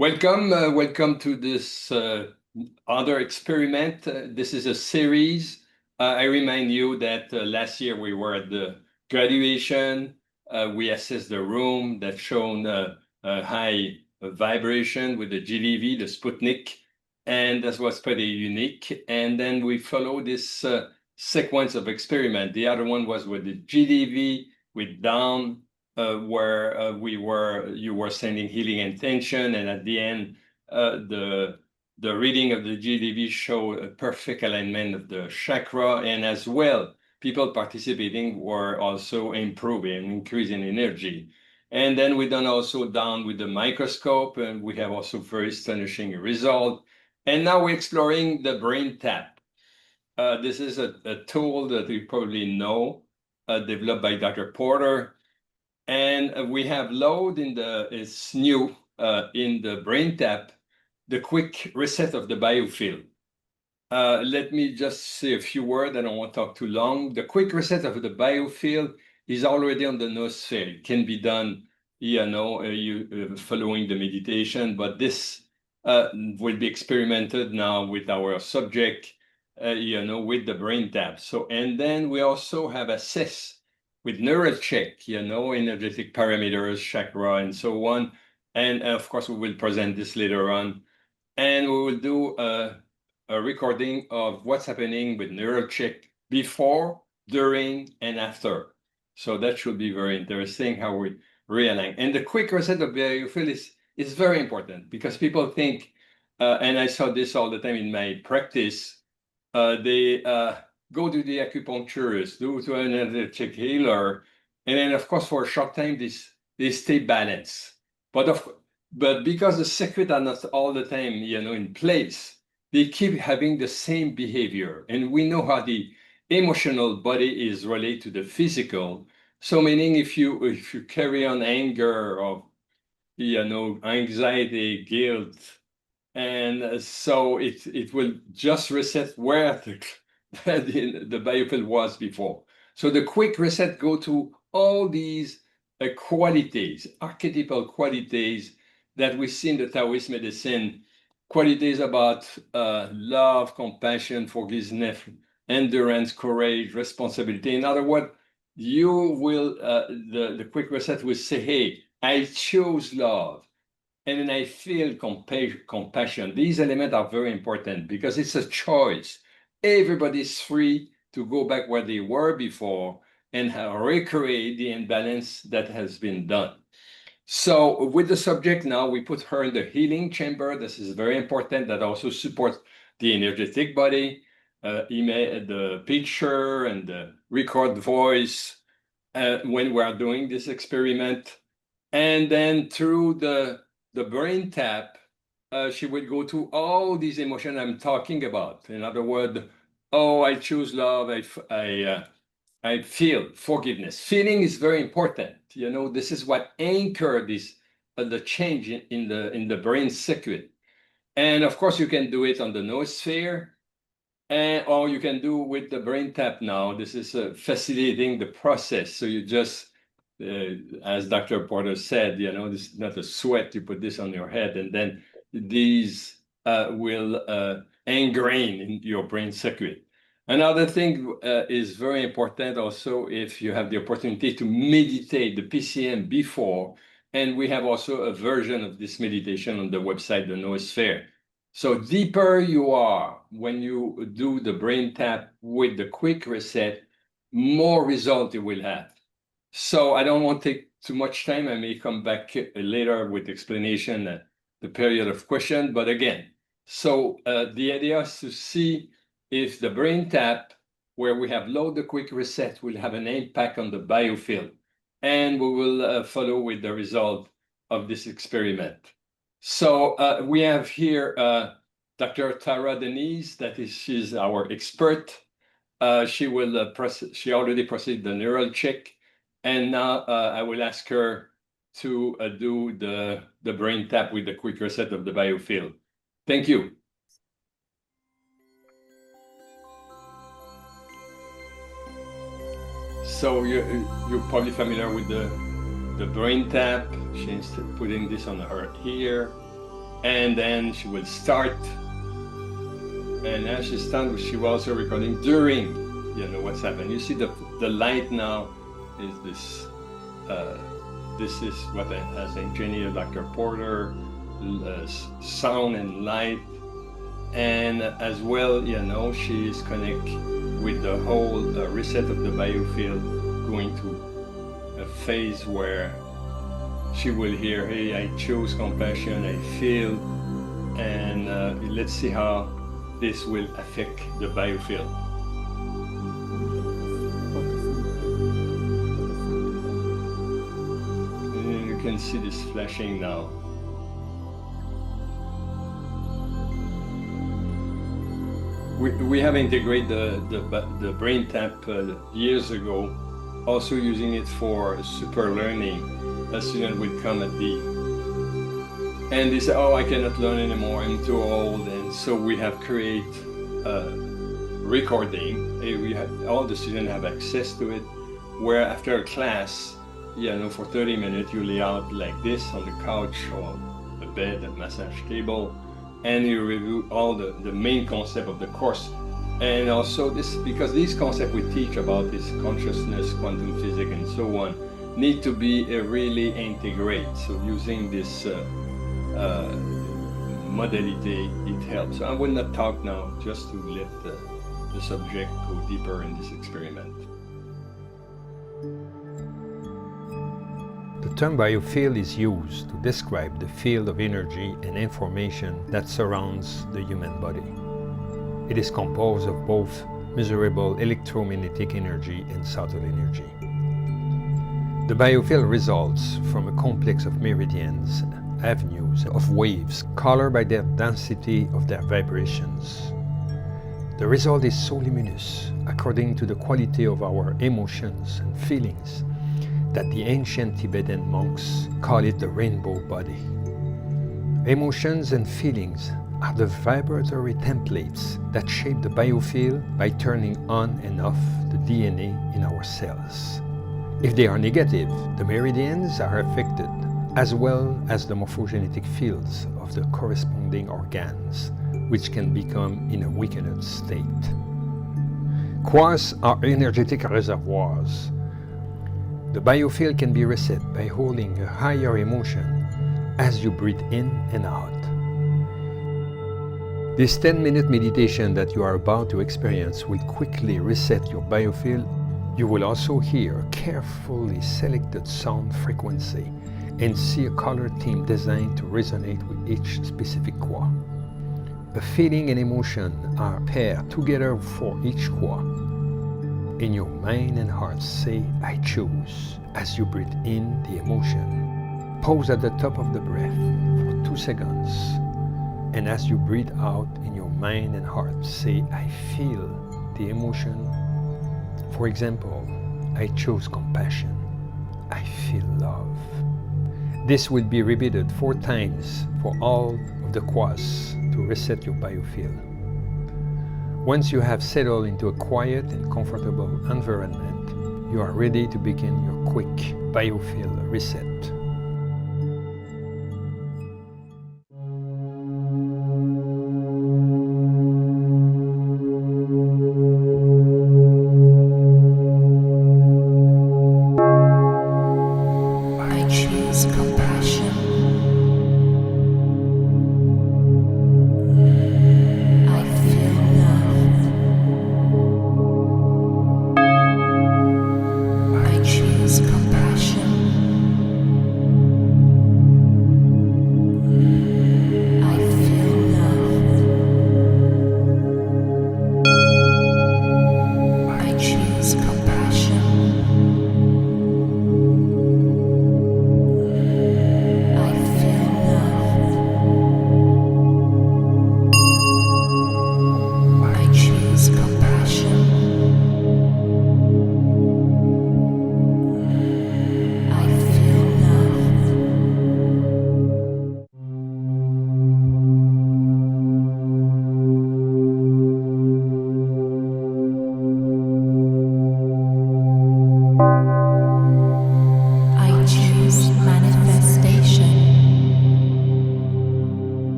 Welcome to this other experiment. This is a series. I remind you that last year we were at the graduation. We assessed the room that shown a high vibration with the GDV, the Sputnik, and that was pretty unique. And then we follow this sequence of experiment. The other one was with the GDV with down, where you were sending healing intention, and at the end, the reading of the GDV showed a perfect alignment of the chakra, and as well, people participating were also improving, increasing energy. And then we done also down with the microscope, and we have also very astonishing result. And now we're exploring the BrainTap. This is a tool that you probably know, developed by Dr. Porter. And we have it's new in the BrainTap, the quick reset of the biofield. Let me just say a few words. I don't want to talk too long. The quick reset of the biofield is already on the Noosphere. It can be done, following the meditation, but this will be experimented now with our subject, with the BrainTap. So, and then we also have assessed with NeuralChek, energetic parameters, chakra, and so on. And of course, we will present this later on. And we will do a recording of what's happening with NeuralChek before, during, and after. So that should be very interesting how we realign. And the quick reset of biofield is very important because people think, and I saw this all the time in my practice, they go to the acupuncturist, go to an energetic healer, and then of course for a short time they stay balanced. But because the circuits are not all the time, in place, they keep having the same behavior. And we know how the emotional body is related to the physical. So meaning if you carry on anger or anxiety, guilt, and so it will just reset where the biofield was before. So the quick reset go to all these qualities, archetypal qualities that we see in the Taoist medicine, qualities about love, compassion, forgiveness, endurance, courage, responsibility. In other words, you will, the quick reset will say, hey, I chose love, and then I feel compassion. These elements are very important because it's a choice. Everybody's free to go back where they were before and recreate the imbalance that has been done. So with the subject now, we put her in the healing chamber. This is very important. That also supports the energetic body, the picture and the record voice when we are doing this experiment. And then through the BrainTap, she would go to all these emotions I'm talking about. In other words, oh, I choose love. I feel forgiveness. Feeling is very important. This is what anchor the change in the brain circuit. And of course, you can do it on the Noosphere, or you can do with the BrainTap now. This is facilitating the process. So you just, as Dr. Porter said, this is not a sweat. You put this on your head, and then these will ingrain in your brain circuit. Another thing is very important also if you have the opportunity to meditate the PCM before, and we have also a version of this meditation on the website, the Noosphere. So deeper you are when you do the BrainTap with the quick reset, more result you will have. So I don't want to take too much time. I may come back later with explanation at the period of question. But again, so the idea is to see if the BrainTap, where we have load the quick reset, will have an impact on the biofield. And we will follow with the result of this experiment. So we have here Dr. Tara Deniz, she's our expert. She already proceeded the NeuralChek. And now I will ask her to do the BrainTap with the quick reset of the biofield. Thank you. So you're probably familiar with the BrainTap. She's putting this on her ear. And then she will start. And as she starts, she was also recording during, you know, what's happened. You see the light now is this. This is what has engineered Dr. Porter, sound and light. And as well, you know, she is connected with the whole reset of the biofield, going to a phase where she will hear, hey, I chose compassion, I feel, and let's see how this will affect the biofield. And you can see this flashing now. We have integrated the BrainTap years ago, also using it for super learning. A student would come at the and they say, oh, I cannot learn anymore, I'm too old. And so we have created recording. We have, all the students have access to it, where after a class, you know, for 30 minutes, you lay out like this on the couch or the bed, a massage table, and you review all the main concept of the course. And also this, because these concepts we teach about this consciousness, quantum physics, and so on, need to be really integrated. So using this modality, it helps. So I will not talk now, just to let the subject go deeper in this experiment. The term biofield is used to describe the field of energy and information that surrounds the human body. It is composed of both measurable electromagnetic energy and subtle energy. The biofield results from a complex of meridians, avenues of waves, colored by the density of their vibrations. The result is so luminous, according to the quality of our emotions and feelings, that the ancient Tibetan monks call it the rainbow body. Emotions and feelings are the vibratory templates that shape the biofield by turning on and off the DNA in our cells. If they are negative, the meridians are affected, as well as the morphogenetic fields of the corresponding organs, which can become in a weakened state. Quarks are energetic reservoirs. The biofield can be reset by holding a higher emotion as you breathe in and out. This 10-minute meditation that you are about to experience will quickly reset your biofield. You will also hear a carefully selected sound frequency and see a color theme designed to resonate with each specific quark. A feeling and emotion are paired together for each quark. In your mind and heart, say, I choose, as you breathe in the emotion. Pause at the top of the breath for 2 seconds. And as you breathe out in your mind and heart, say, I feel the emotion. For example, I chose compassion. I feel love. This will be repeated 4 times for all of the quarks to reset your biofield. Once you have settled into a quiet and comfortable environment, you are ready to begin your quick biofield reset.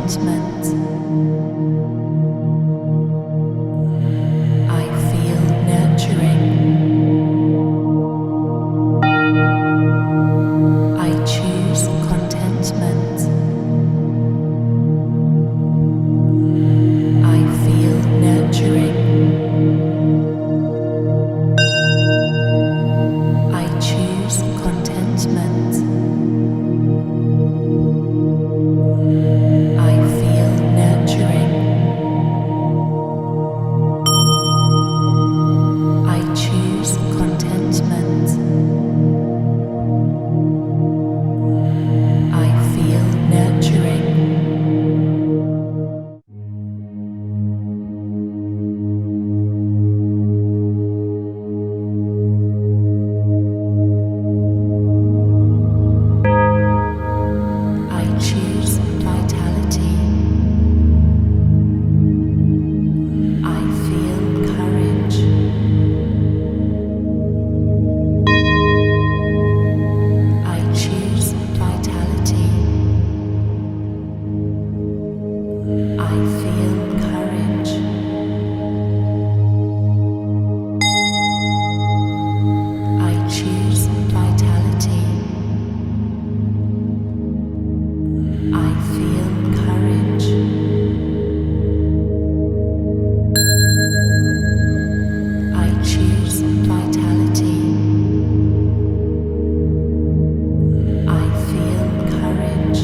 contentment. I feel nurturing. I choose contentment. I feel nurturing. I choose contentment. I feel nurturing. I choose contentment. I feel nurturing. I choose vitality. I feel courage. I choose vitality. I feel courage. I choose vitality. I feel courage. I choose vitality. I feel courage.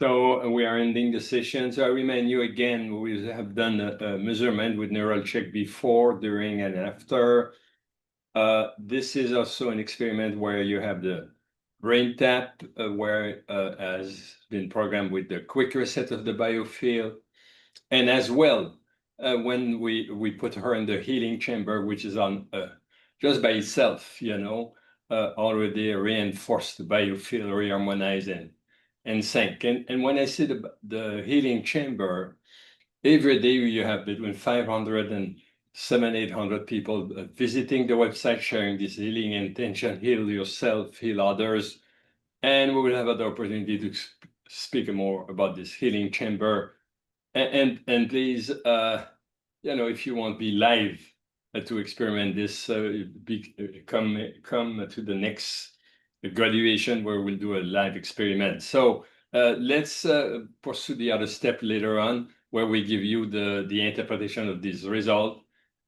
So we are ending the session. So I remind you again, we have done a measurement with NeuralChek before, during, and after. This is also an experiment where you have the BrainTap, where has been programmed with the quick reset of the biofield. And as well, when we put her in the healing chamber, which is on just by itself, already reinforced the biofield, reharmonized and sync. And when I see the healing chamber, every day you have between 500 and 800 people visiting the website, sharing this healing intention, heal yourself, heal others. And we will have the opportunity to speak more about this healing chamber. And please, if you want to be live to experiment this, come to the next graduation where we'll do a live experiment. So let's pursue the other step later on, where we give you the interpretation of this result.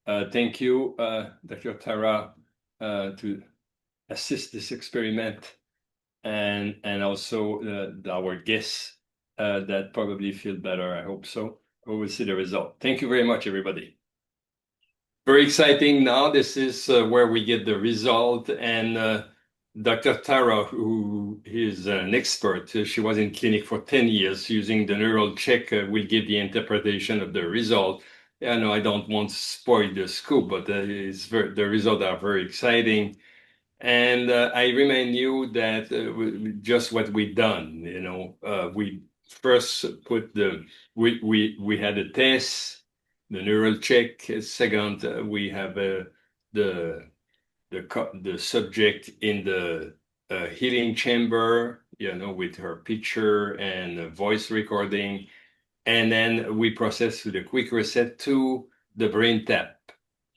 Thank you, Dr. Tara, to assist this experiment, and also our guests that probably feel better. I hope so. We will see the result. Thank you very much, everybody. Very exciting now. This is where we get the result. And Dr. Tara, who is an expert, she was in clinic for 10 years using the NeuralChek, will give the interpretation of the result. I know I don't want to spoil the scoop, but the results are very exciting. And I remind you that just what we've done, we first put we had a test, the NeuralChek. Second, we have the subject in the healing chamber, with her picture and voice recording. And then we process with a quick reset to the BrainTap.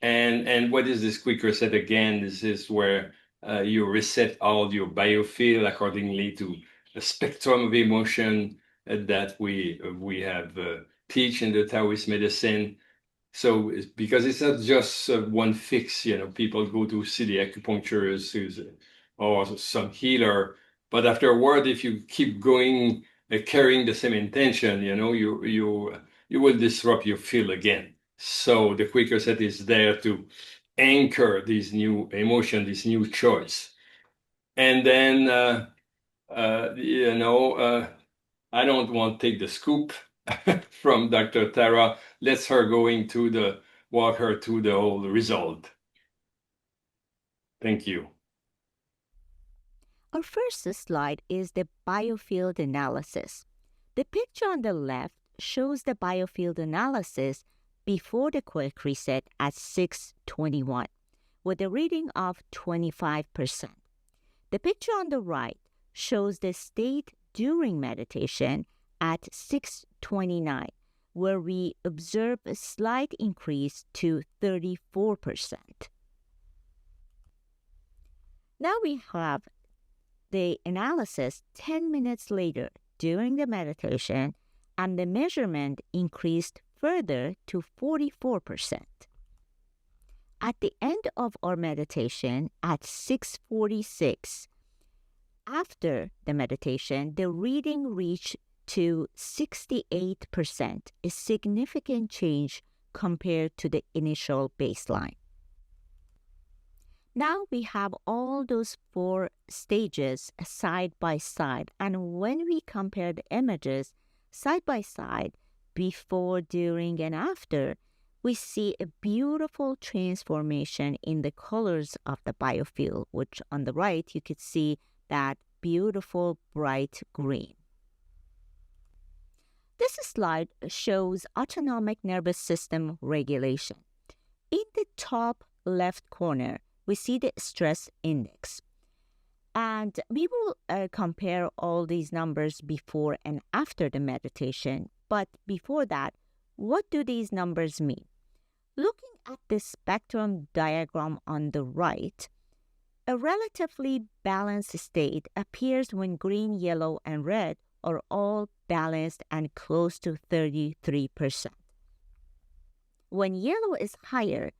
And what is this quick reset again? This is where you reset all your biofield accordingly to a spectrum of emotion that we have teach in the Taoist medicine. So because it's not just one fix, people go to see the acupuncturist or some healer, but afterward, if you keep going carrying the same intention, you will disrupt your field again. So the quick reset is there to anchor this new emotion, this new choice. And then, I don't want to take the scoop from Dr. Tara. Let's her walk her through the whole result. Thank you. Our first slide is the biofield analysis. The picture on the left shows the biofield analysis before the quick reset at 6:21 with a reading of 25%. The picture on the right shows the state during meditation at 6:29, where we observe a slight increase to 34%. Now we have the analysis 10 minutes later during the meditation, and the measurement increased further to 44%. At the end of our meditation at 6:46, after the meditation, the reading reached to 68%, a significant change compared to the initial baseline. Now we have all those 4 stages side by side, and when we compare the images side by side, before, during, and after, we see a beautiful transformation in the colors of the biofield, which on the right you could see that beautiful bright green. This slide shows autonomic nervous system regulation. In the top left corner, we see the stress index. And we will compare all these numbers before and after the meditation. But before that, what do these numbers mean? Looking at the spectrum diagram on the right, a relatively balanced state appears when green, yellow, and red are all balanced and close to 33%. When yellow is higher,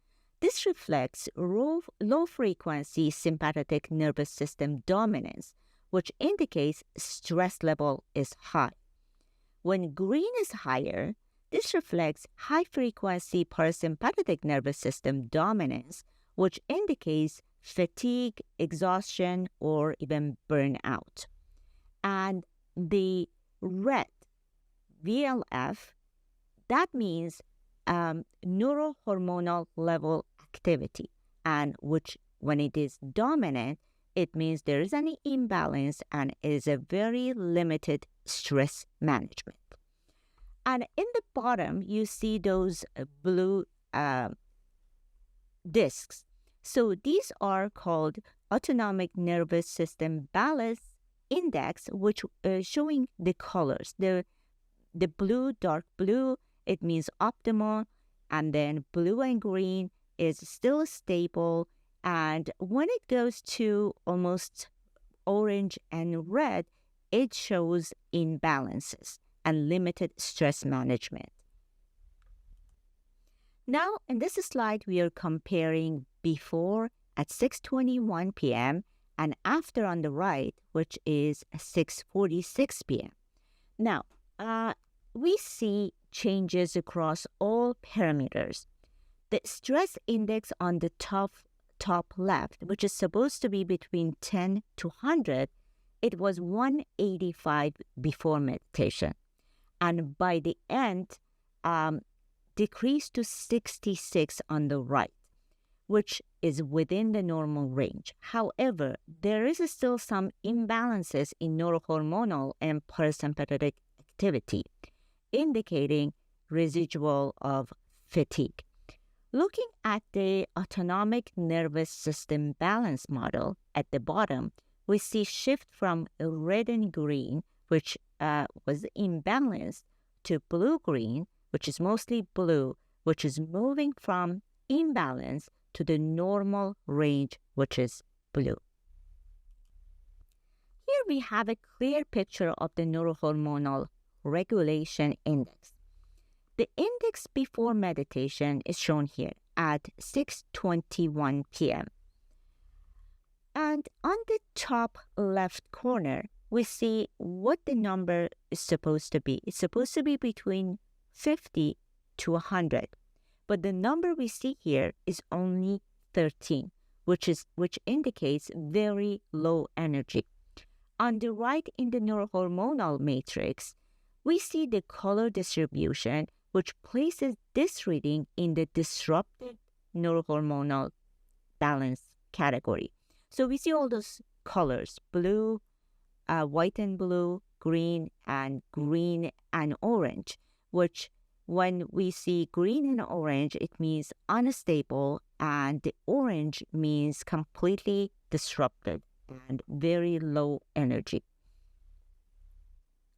this reflects low-frequency sympathetic nervous system dominance, which indicates stress level is high. When green is higher, this reflects high-frequency parasympathetic nervous system dominance, which indicates fatigue, exhaustion, or even burnout. And the red, VLF, that means neurohormonal level activity, and which, when it is dominant, it means there is an imbalance and is a very limited stress management. And in the bottom, you see those blue discs. So these are called autonomic nervous system balance index, which showing the colors. The blue, dark blue, it means optimal, and then blue and green is still stable, and when it goes to almost orange and red, it shows imbalances and limited stress management. Now, in this slide, we are comparing before at 6:21 p.m. and after on the right, which is 6:46 p.m. Now, we see changes across all parameters. The stress index on the top left, which is supposed to be between 10 to 100, it was 185 before meditation. And by the end, decreased to 66 on the right, which is within the normal range. However, there is still some imbalances in neurohormonal and parasympathetic activity, indicating residual of fatigue. Looking at the autonomic nervous system balance model at the bottom, we see shift from red and green, which was imbalanced, to blue-green, which is mostly blue, which is moving from imbalance to the normal range, which is blue. Here we have a clear picture of the neurohormonal regulation index. The index before meditation is shown here at 6:21 p.m. And on the top left corner, we see what the number is supposed to be. It's supposed to be between 50 to 100. But the number we see here is only 13, which indicates very low energy. On the right in the neurohormonal matrix, we see the color distribution, which places this reading in the disrupted neurohormonal balance category. So we see all those colors, blue, white and blue, green and orange, which when we see green and orange, it means unstable, and the orange means completely disrupted and very low energy.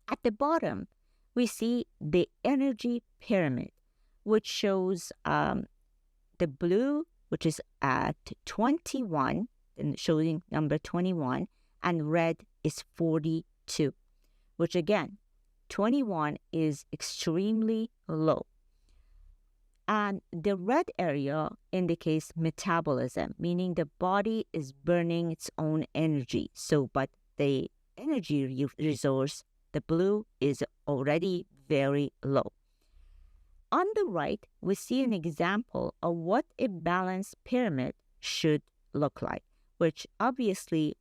At the bottom, we see the energy pyramid, which shows the blue, which is at 21, and showing number 21, and red is 42, which again, 21 is extremely low. And the red area indicates metabolism, meaning the body is burning its own energy. So, but the energy resource, the blue, is already very low. On the right, we see an example of what a balanced pyramid should look like, which obviously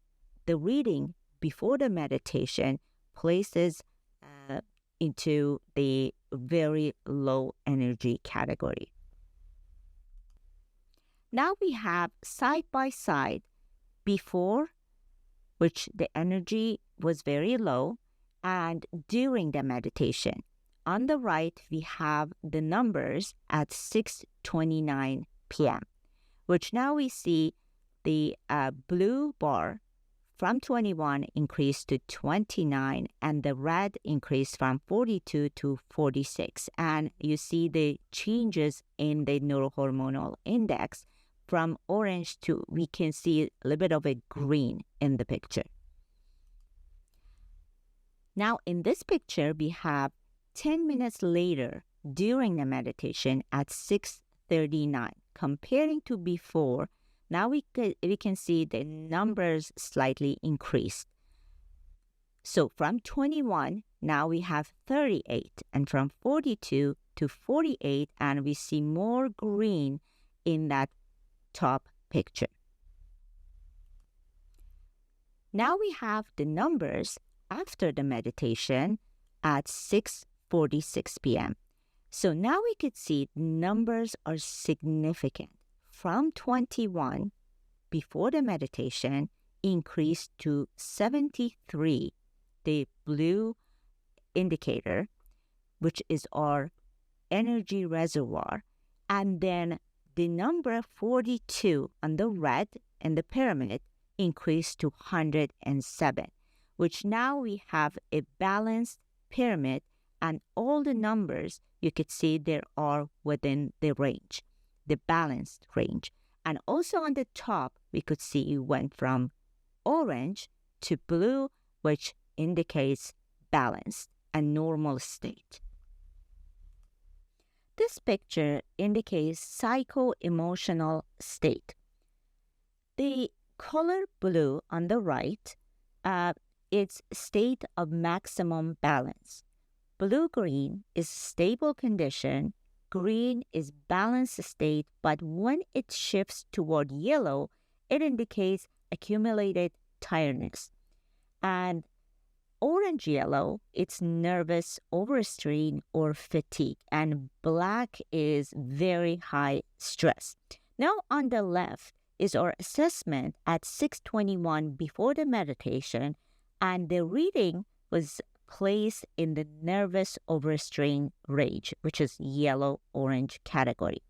the reading before the meditation places into the very low energy category. Now we have side by side before, which the energy was very low, and during the meditation. On the right, we have the numbers at 6:29 p.m., which now we see the blue bar from 21 increased to 29, and the red increased from 42 to 46. And you see the changes in the neurohormonal index from orange to, we can see a little bit of a green in the picture. Now in this picture, we have 10 minutes later during the meditation at 6:39. Comparing to before, now we can see the numbers slightly increased. So from 21, now we have 38, and from 42 to 48, and we see more green in that top picture. Now we have the numbers after the meditation at 6:46 p.m. So now we could see numbers are significant. From 21 before the meditation increased to 73, the blue indicator, which is our energy reservoir, and then the number 42 on the red in the pyramid increased to 107, which now we have a balanced pyramid, and all the numbers you could see there are within the range, the balanced range. And also on the top, we could see it went from orange to blue, which indicates balanced and normal state. This picture indicates psycho-emotional state. The color blue on the right, it's state of maximum balance. Blue-green is stable condition. Green is balanced state, but when it shifts toward yellow, it indicates accumulated tiredness. And orange-yellow, it's nervous, overstrain, or fatigue. And black is very high stress. Now on the left is our assessment at 6:21 before the meditation, and the reading was placed in the nervous overstrain range, which is yellow-orange category.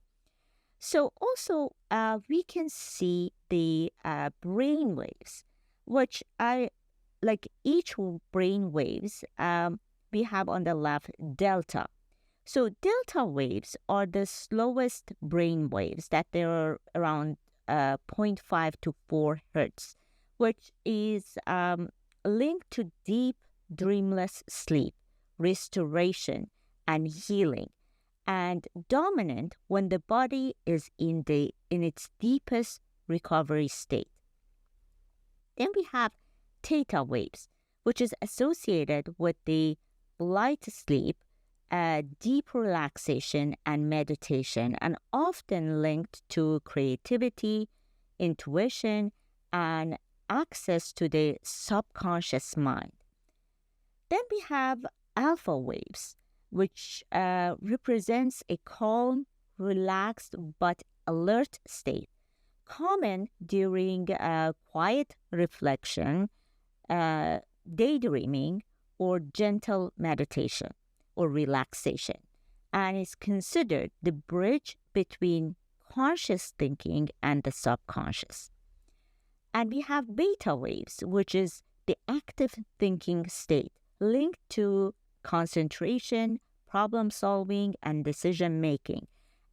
So also we can see the brain waves, which are like each brain waves we have on the left delta. So delta waves are the slowest brain waves, that they are around 0.5 to 4 hertz, which is linked to deep dreamless sleep, restoration, and healing, and dominant when the body is in its deepest recovery state. Then we have theta waves, which is associated with the light sleep, deep relaxation, and meditation, and often linked to creativity, intuition, and access to the subconscious mind. Then we have alpha waves, which represents a calm, relaxed, but alert state, common during quiet reflection, daydreaming, or gentle meditation or relaxation. and is considered the bridge between conscious thinking and the subconscious. And we have beta waves, which is the active thinking state linked to concentration, problem solving, and decision making.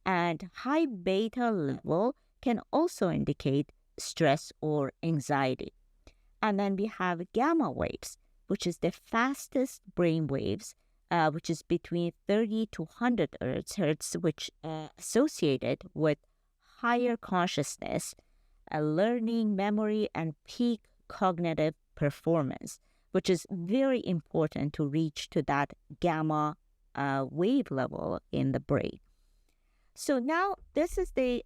And high beta level can also indicate stress or anxiety. And then we have gamma waves, which is the fastest brain waves, which is between 30 to 100 hertz, which associated with higher consciousness, learning, memory, and peak cognitive performance, which is very important to reach to that gamma wave level in the brain. So now this is the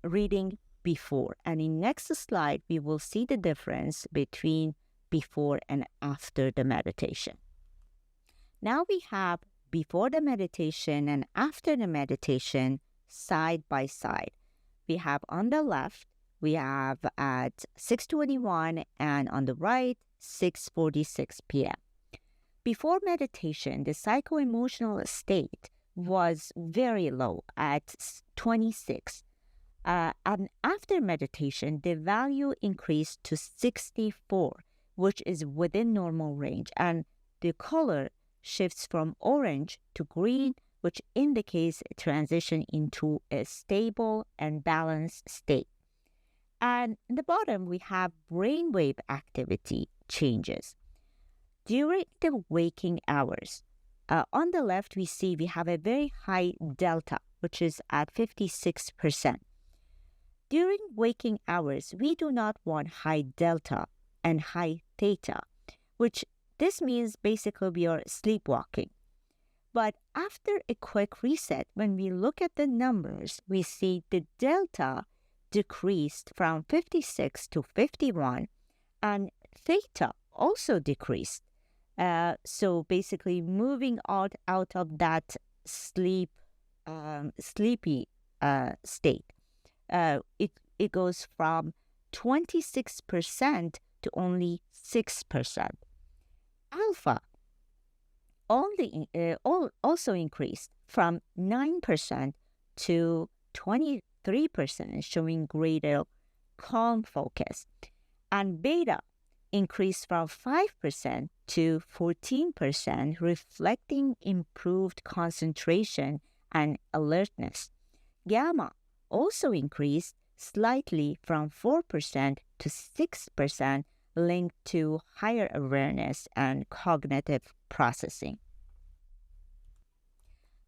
reading before, and in next slide we will see the difference between before and after the meditation. Now we have before the meditation and after the meditation side by side. We have on the left, we have at 6:21, and on the right, 6:46 p.m. Before meditation, the psycho-emotional state was very low at 26. And after meditation, the value increased to 64, which is within normal range. And the color shifts from orange to green, which indicates a transition into a stable and balanced state. And in the bottom, we have brainwave activity changes. During the waking hours, on the left, we see we have a very high delta, which is at 56%. During waking hours, we do not want high delta and high theta, which this means basically we are sleepwalking. But after a quick reset, when we look at the numbers, we see the delta decreased from 56 to 51, and theta also decreased. So basically moving out of that sleepy state. It goes from 26% to only 6%. Alpha also increased from 9% to 23%, showing greater calm focus. And beta increased from 5% to 14%, reflecting improved concentration and alertness. Gamma also increased slightly from 4% to 6%, linked to higher awareness and cognitive processing.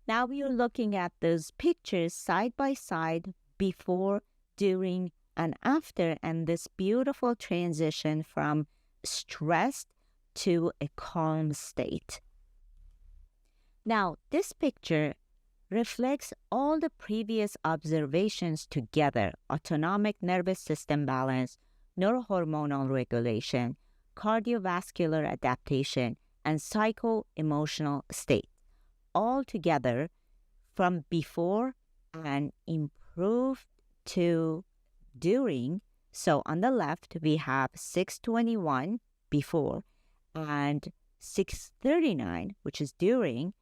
Now we are looking at those pictures side by side, before, during, and after, and this beautiful transition from stressed to a calm state. Now, this picture reflects all the previous observations together: autonomic nervous system balance, neurohormonal regulation, cardiovascular adaptation, and psycho-emotional state, all together from before and improved to during. So on the left, we have 6:21 before and 6:39, which is during,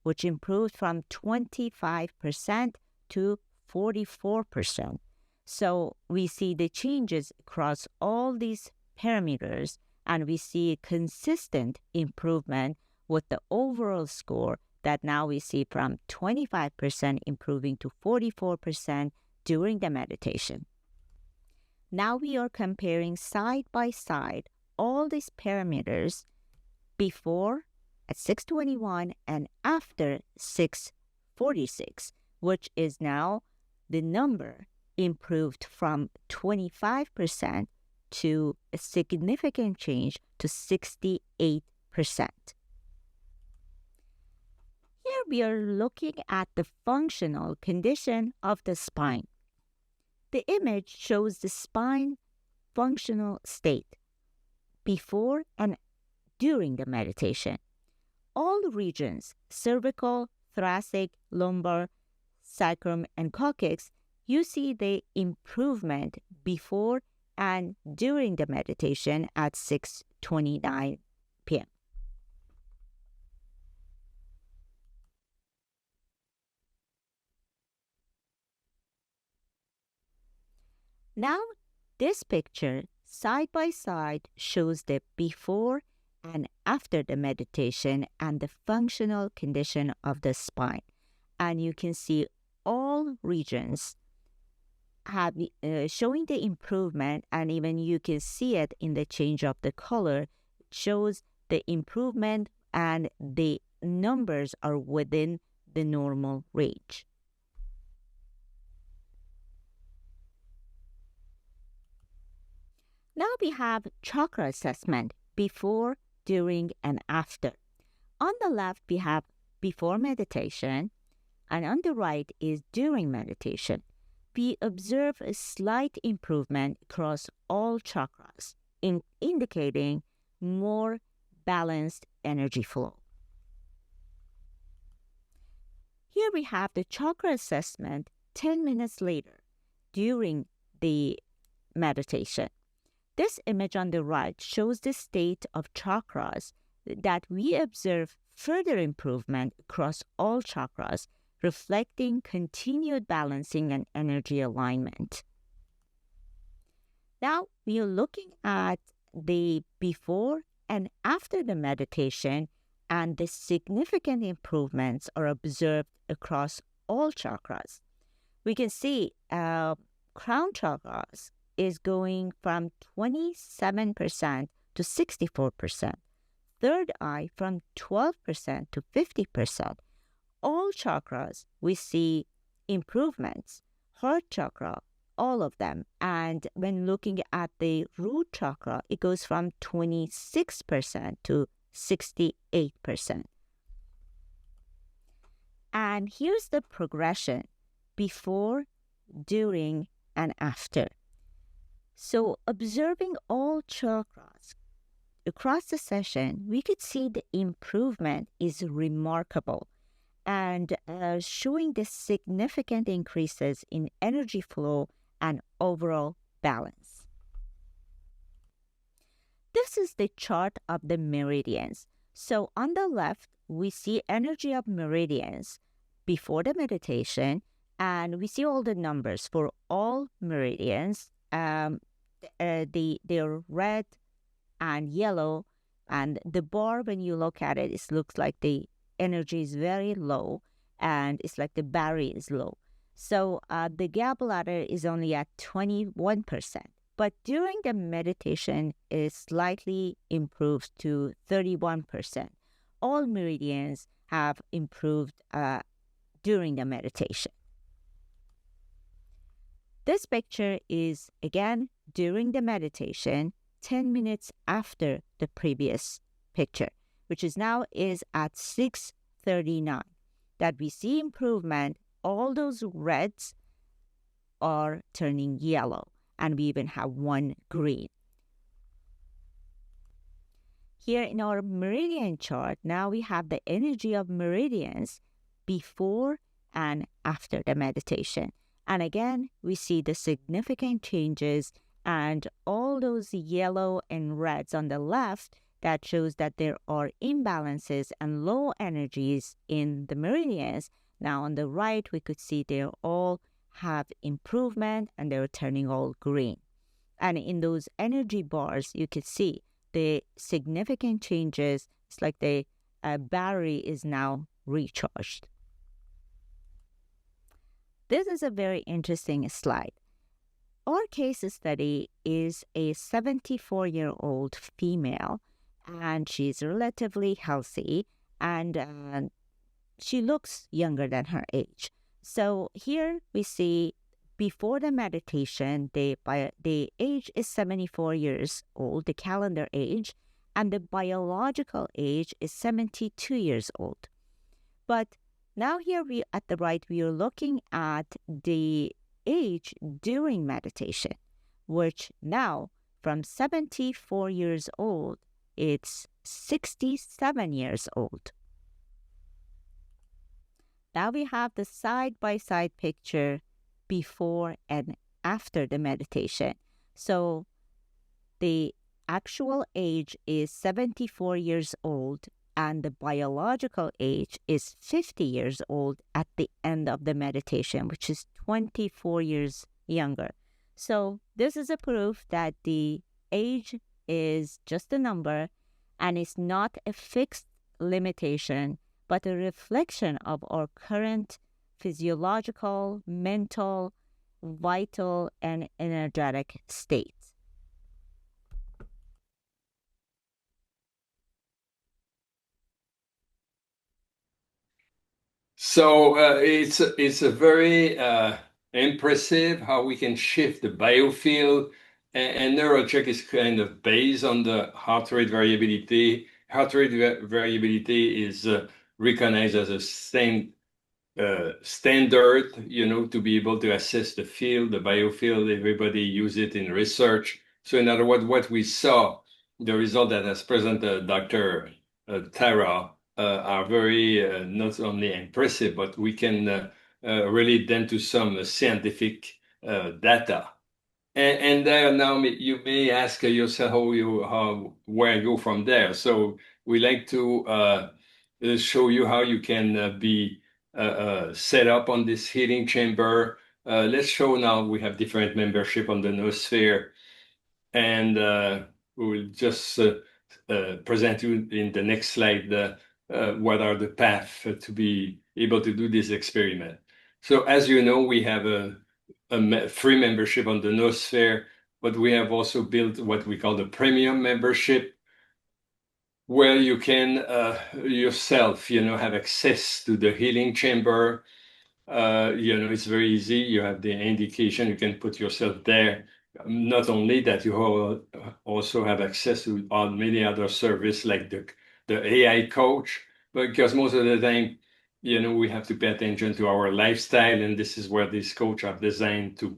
which improved from 25% to 44%. So we see the changes across all these parameters, and we see a consistent improvement with the overall score that now we see from 25% improving to 44% during the meditation. Now we are comparing side by side all these parameters before at 6:21 and after 6:46, which is now the number improved from 25% to a significant change to 68%. Here we are looking at the functional condition of the spine. The image shows the spine functional state before and during the meditation. All regions, cervical, thoracic, lumbar, sacrum, and coccyx, you see the improvement before and during the meditation at 6:29 p.m. Now, this picture side by side shows the before and after the meditation and the functional condition of the spine. And you can see all regions have showing the improvement, and even you can see it in the change of the color. It shows the improvement and the numbers are within the normal range. Now we have chakra assessment before, during, and after. On the left, we have before meditation, and on the right is during meditation. We observe a slight improvement across all chakras, indicating more balanced energy flow. Here we have the chakra assessment 10 minutes later during the meditation. This image on the right shows the state of chakras that we observe further improvement across all chakras, reflecting continued balancing and energy alignment. Now we are looking at the before and after the meditation, and the significant improvements are observed across all chakras. We can see crown chakras is going from 27% to 64%, third eye from 12% to 50%. All chakras, we see improvements. Heart chakra, all of them. And when looking at the root chakra, it goes from 26% to 68%. And here's the progression before, during, and after. So observing all chakras across the session, we could see the improvement is remarkable and showing the significant increases in energy flow and overall balance. This is the chart of the meridians. So on the left, we see energy of meridians before the meditation, and we see all the numbers for all meridians. They're red and yellow, and the bar, when you look at it, it looks like the energy is very low, and it's like the barrier is low. So the gallbladder is only at 21%. But during the meditation, it slightly improves to 31%. All meridians have improved during the meditation. This picture is, again, during the meditation, 10 minutes after the previous picture, which is now is at 6:39. That we see improvement, all those reds are turning yellow, and we even have one green. Here in our meridian chart, now we have the energy of meridians before and after the meditation. And again, we see the significant changes, and all those yellow and reds on the left, that shows that there are imbalances and low energies in the meridians. Now on the right, we could see they all have improvement and they're turning all green. And in those energy bars, you could see the significant changes. It's like the battery is now recharged. This is a very interesting slide. Our case study is a 74-year-old female, and she's relatively healthy, and she looks younger than her age. So here we see before the meditation, the age is 74 years old, the calendar age, and the biological age is 72 years old. But now here at the right, we are looking at the age during meditation, which now from 74 years old, it's 67 years old. Now we have the side-by-side picture before and after the meditation. So the actual age is 74 years old, and the biological age is 50 years old at the end of the meditation, which is 24 years younger. So this is a proof that the age is just a number and is not a fixed limitation, but a reflection of our current physiological, mental, vital, and energetic state. So it's a very impressive how we can shift the biofield, and NeuralChek is kind of based on the heart rate variability. Heart rate variability is recognized as a standard, to be able to assess the field, the biofield. Everybody use it in research. So in other words, what we saw, the result that has presented Dr. Tara, are very not only impressive, but we can relate them to some scientific data. And there now you may ask yourself where you go from there. So we like to show you how you can be set up on this healing chamber. Let's show now we have different membership on the Noosphere, and we will just present you in the next slide what are the paths to be able to do this experiment. So as you know, we have a free membership on the Noosphere, but we have also built what we call the premium membership, where you can yourself, have access to the healing chamber. It's very easy. You have the indication. You can put yourself there. Not only that, you also have access to many other services like the AI coach, because most of the time, we have to pay attention to our lifestyle, and this is where these coaches are designed to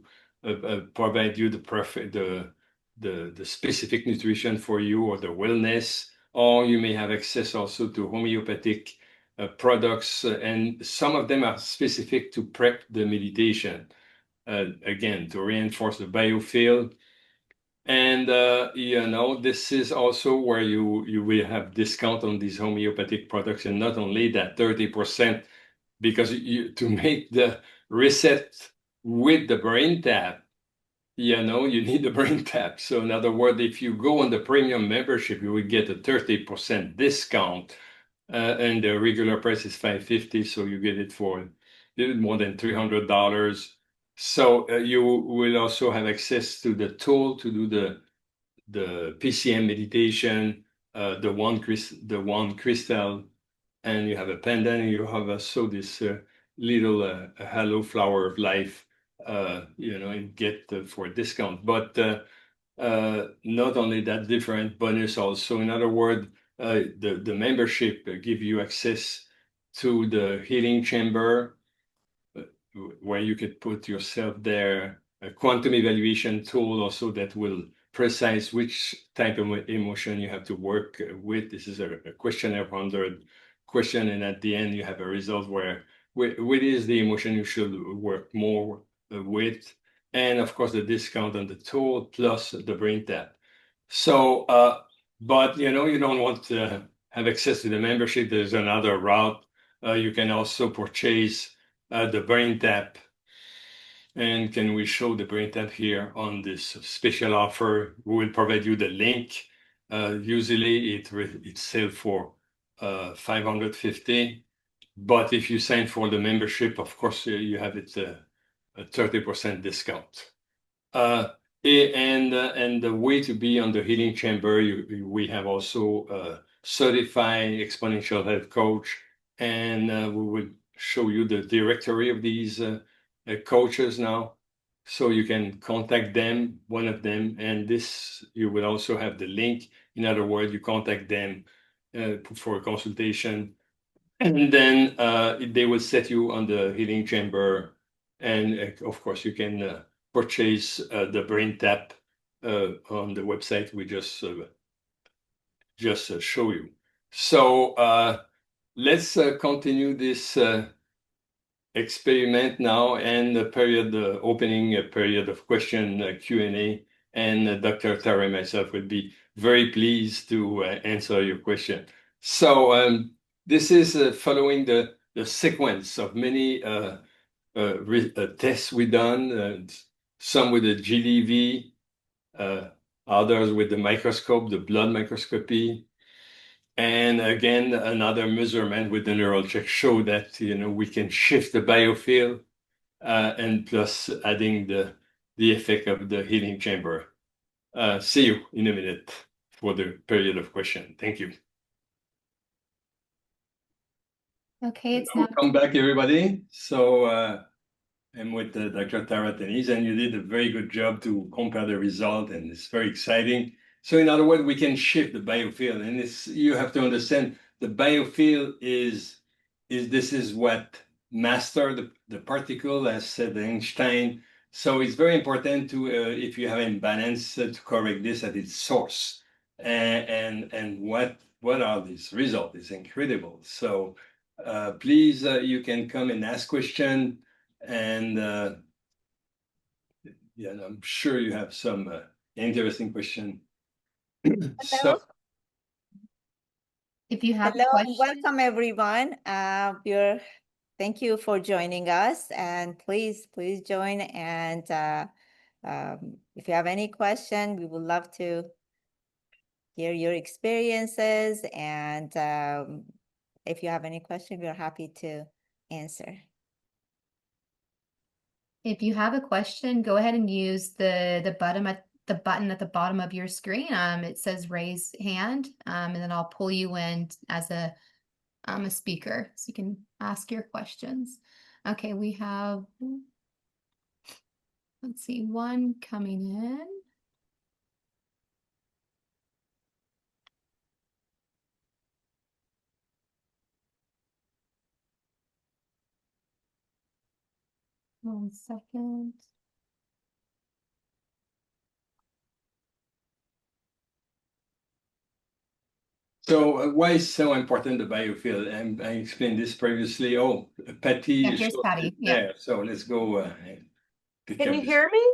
provide you the specific nutrition for you or the wellness, or you may have access also to homeopathic products, and some of them are specific to prep the meditation, again, to reinforce the biofield. And, this is also where you will have discount on these homeopathic products. And not only that, 30%, because to make the reset with the BrainTap, you need the BrainTap. So in other words, if you go on the premium membership, you will get a 30% discount. And the regular price is $550, so you get it for a little more than $300. So you will also have access to the tool to do the PCM meditation, the one crystal, and you have a pendant, and you have also this little halo flower of life, and get for a discount. But not only that, different bonus also. In other words, the membership give you access to the healing chamber, where you could put yourself there, a quantum evaluation tool also that will precise which type of emotion you have to work with. This is a questionnaire of 100 questions, and at the end you have a result where what is the emotion you should work more with, and of course the discount on the tool plus the BrainTap. So, but you don't want to have access to the membership. There's another route. You can also purchase the BrainTap. And can we show the BrainTap here on this special offer? We will provide you the link. Usually it's sold for $550, but if you sign for the membership, of course, you have it a 30% discount. And the way to be on the healing chamber, we have also a certified exponential health coach, and we will show you the directory of these coaches now, so you can contact them, one of them, and this you will also have the link. In other words, you contact them for a consultation, and then they will set you on the healing chamber, and of course you can purchase the BrainTap on the website we just show you. So let's continue this experiment now, and the opening period of question Q&A, and Dr. Tara and myself will be very pleased to answer your question. So this is following the sequence of many tests we done, some with the GDV, others with the microscope, the blood microscopy. And again, another measurement with the NeuralChek show that, we can shift the biofield, and plus adding the effect of the healing chamber. See you in a minute for the period of question. Thank you. Okay, it's now. Welcome back, everybody. So I'm with Dr. Tara Deniz, and you did a very good job to compare the result, and it's very exciting. So in other words, we can shift the biofield, and you have to understand the biofield is this is what master the particle, as said Einstein. So it's very important to, if you have imbalance, to correct this at its source. And what are these results? It's incredible. So please, you can come and ask question, and I'm sure you have some interesting question. So, If you have a Hello, question, welcome everyone. Thank you for joining us, and please join. And if you have any question, we would love to hear your experiences. And if you have any question, we're happy to answer. if you have a question, go ahead and use the button at the bottom of your screen. It says raise hand, and then I'll pull you in as a speaker so you can ask your questions. Okay, we have, let's see, one coming in. One second. So why is so important the biofield? And I explained this previously. Oh, Patty. Yeah, here's Patty. Yeah. There. So let's go. And pick Can up you this. hear me?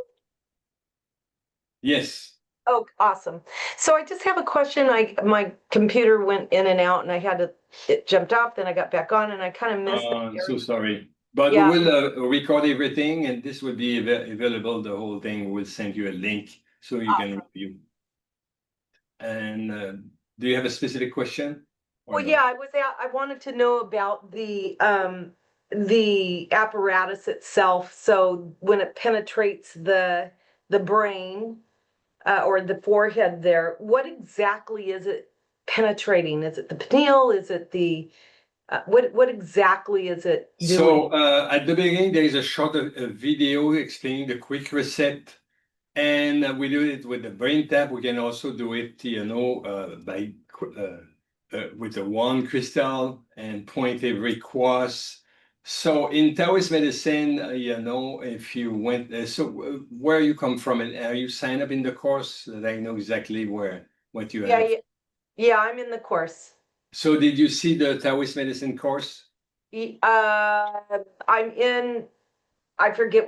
Yes. Oh, awesome. So I just have a question. My computer went in and out, and it jumped off, then I got back on, and I kind of missed I'm it. so sorry. But Yeah. we will record everything, and this will be available, the whole thing. We'll send you a link so you can review. And do you have a specific question? Well, yeah, I wanted to know about the apparatus itself. So when it penetrates the brain or the forehead there, what exactly is it penetrating? Is it the pineal? Is it the what exactly is it doing? So at the beginning, there is a short video explaining the quick reset. And we do it with the BrainTap. We can also do it, by with the one crystal and point every quartz. So in Taoist medicine, if you went, where you come from, and are you signed up in the course that I know exactly what you have? Yeah, I'm in the course. So did you see the Taoist medicine course? I'm in. I forget.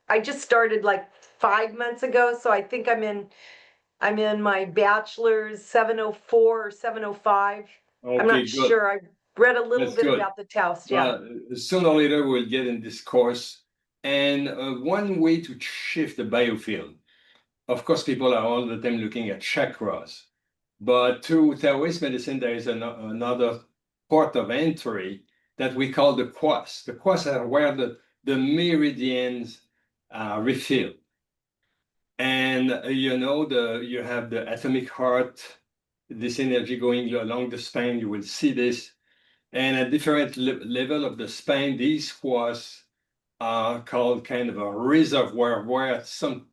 I just started like 5 months ago, so I think I'm in my bachelor's 704 or 705. Okay, I'm not good. sure. I read a little That's bit good. about the Taoist. Yeah. Sooner or later, we'll get in this course. And one way to shift the biofield, of course, people are all the time looking at chakras. But through Taoist medicine, there is another port of entry that we call the quartz. The quartz are where the meridians refill. And you have the atomic heart, this energy going along the spine. You will see this. And at different level of the spine, these quartz are called kind of a reservoir where at some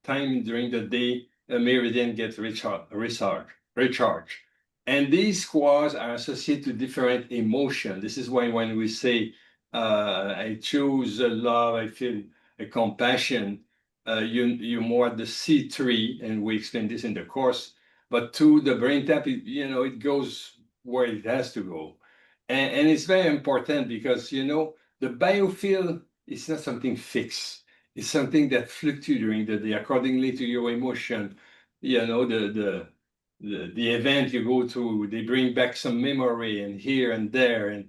time during the day, the meridian gets recharged. And these quartz are associated to different emotions. This is why when we say, I choose love, I feel a compassion, you're more at the C3, and we explain this in the course. But to the BrainTap, it goes where it has to go. And it's very important because, the biofield is not something fixed. It's something that fluctuates during the day accordingly to your emotion. The event you go through, they bring back some memory and here and there,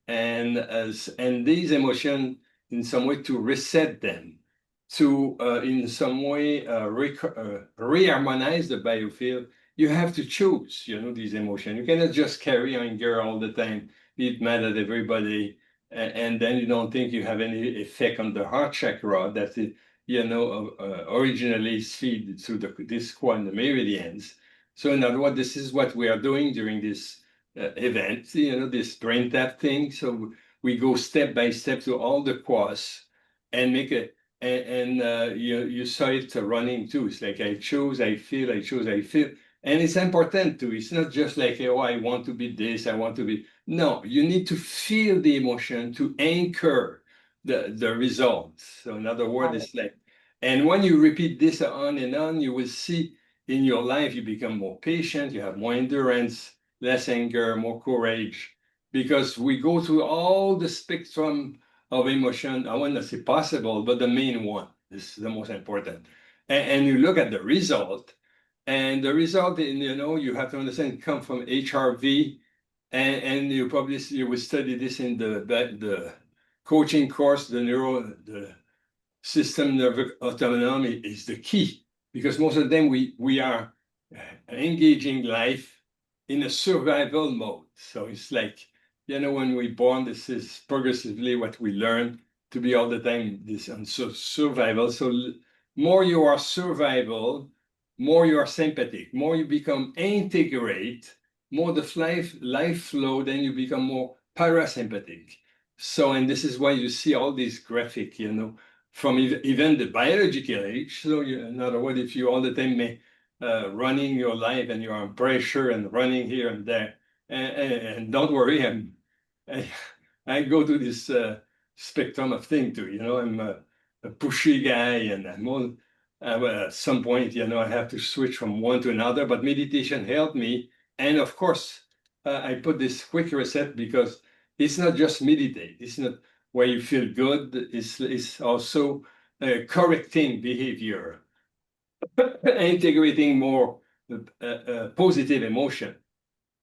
and these emotions in some way to reset them. to in some way reharmonize the biofield, you have to choose, these emotions. You cannot just carry anger all the time, be mad at everybody, and then you don't think you have any effect on the heart chakra that originally is feed through this quantum meridians. So in other words, this is what we are doing during this event, this BrainTap thing. So we go step by step to all the quas and make it. And you saw it running too. It's like I choose, I feel, I choose, I feel. And it's important too. It's not just like, oh, I want to be this, I want to be. No, you need to feel the emotion to anchor the results. So in other words, it's like, and when you repeat this on and on, you will see in your life, you become more patient, you have more endurance, less anger, more courage, because we go through all the spectrum of emotion. I want to say possible, but the main one is the most important. And you look at the result, and the result, you have to understand, come from HRV, and you will study this in the coaching course. The system nervous autonomy is the key, because most of them we are engaging life in a survival mode. So it's like, when we're born, this is progressively what we learn to be all the time this survival. So more you are survival, more you are sympathetic, more you become integrate, more the life flow, then you become more parasympathetic. So, and this is why you see all these graphic, from even the biological age. So in other words, if you all the time running your life and you're on pressure and running here and there, and don't worry, I go to this spectrum of thing too. I'm a pushy guy, and I'm all, at some point, I have to switch from one to another. But meditation helped me, and of course, I put this quick reset because it's not just meditate. It's not where you feel good. It's also correcting behavior, integrating more positive emotion.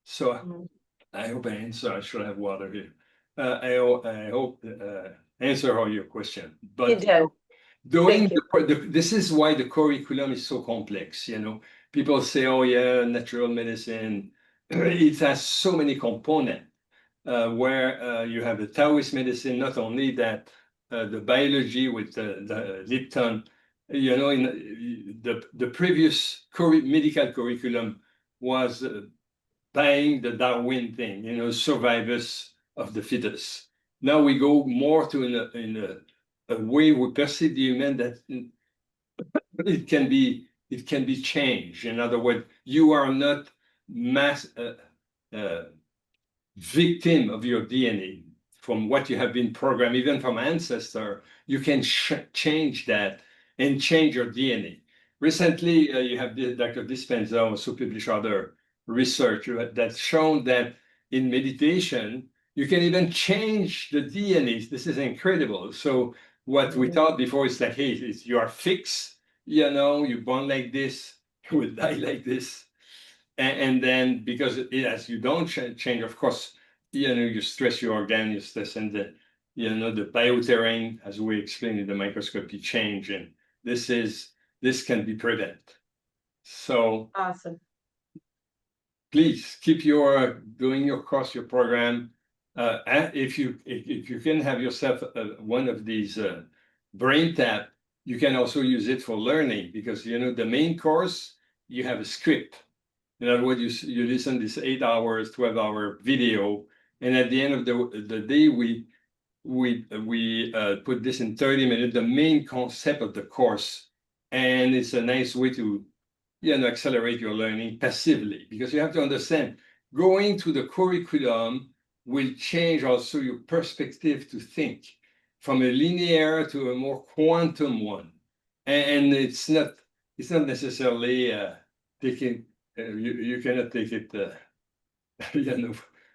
So I hope I answer. I should have water here. I hope answer all your question. But You did. doing Thank this is why the curriculum is so complex. People say, "Oh yeah, natural medicine." It has so many components. Where you have the Taoist medicine, not only that, the biology with the Lipton, in the previous medical curriculum was buying the Darwin thing, survivors of the fittest. Now we go more to in a way we perceive the human that it can be changed. In other words, you are not victim of your DNA from what you have been programmed, even from ancestor. You can change that and change your DNA. Recently, you have Dr. Dispenza also published other research that's shown that in meditation, you can even change the DNA. This is incredible. So what we thought before is like, hey, you are fixed, you're born like this, you will die like this. And then because as you don't change, of course, you stress your organ, you stress, and the bioterrain, as we explained in the microscopy, change, and this can be prevented. So Awesome. please keep doing your course, your program. If you can have yourself one of these BrainTap, you can also use it for learning, because the main course, you have a script. In other words, you listen this 8 hours, 12-hour video, and at the end of the day, we put this in 30 minutes, the main concept of the course, and it's a nice way to accelerate your learning passively, because you have to understand, going to the curriculum will change also your perspective to think from a linear to a more quantum one, and it's not necessarily taking. You cannot take it,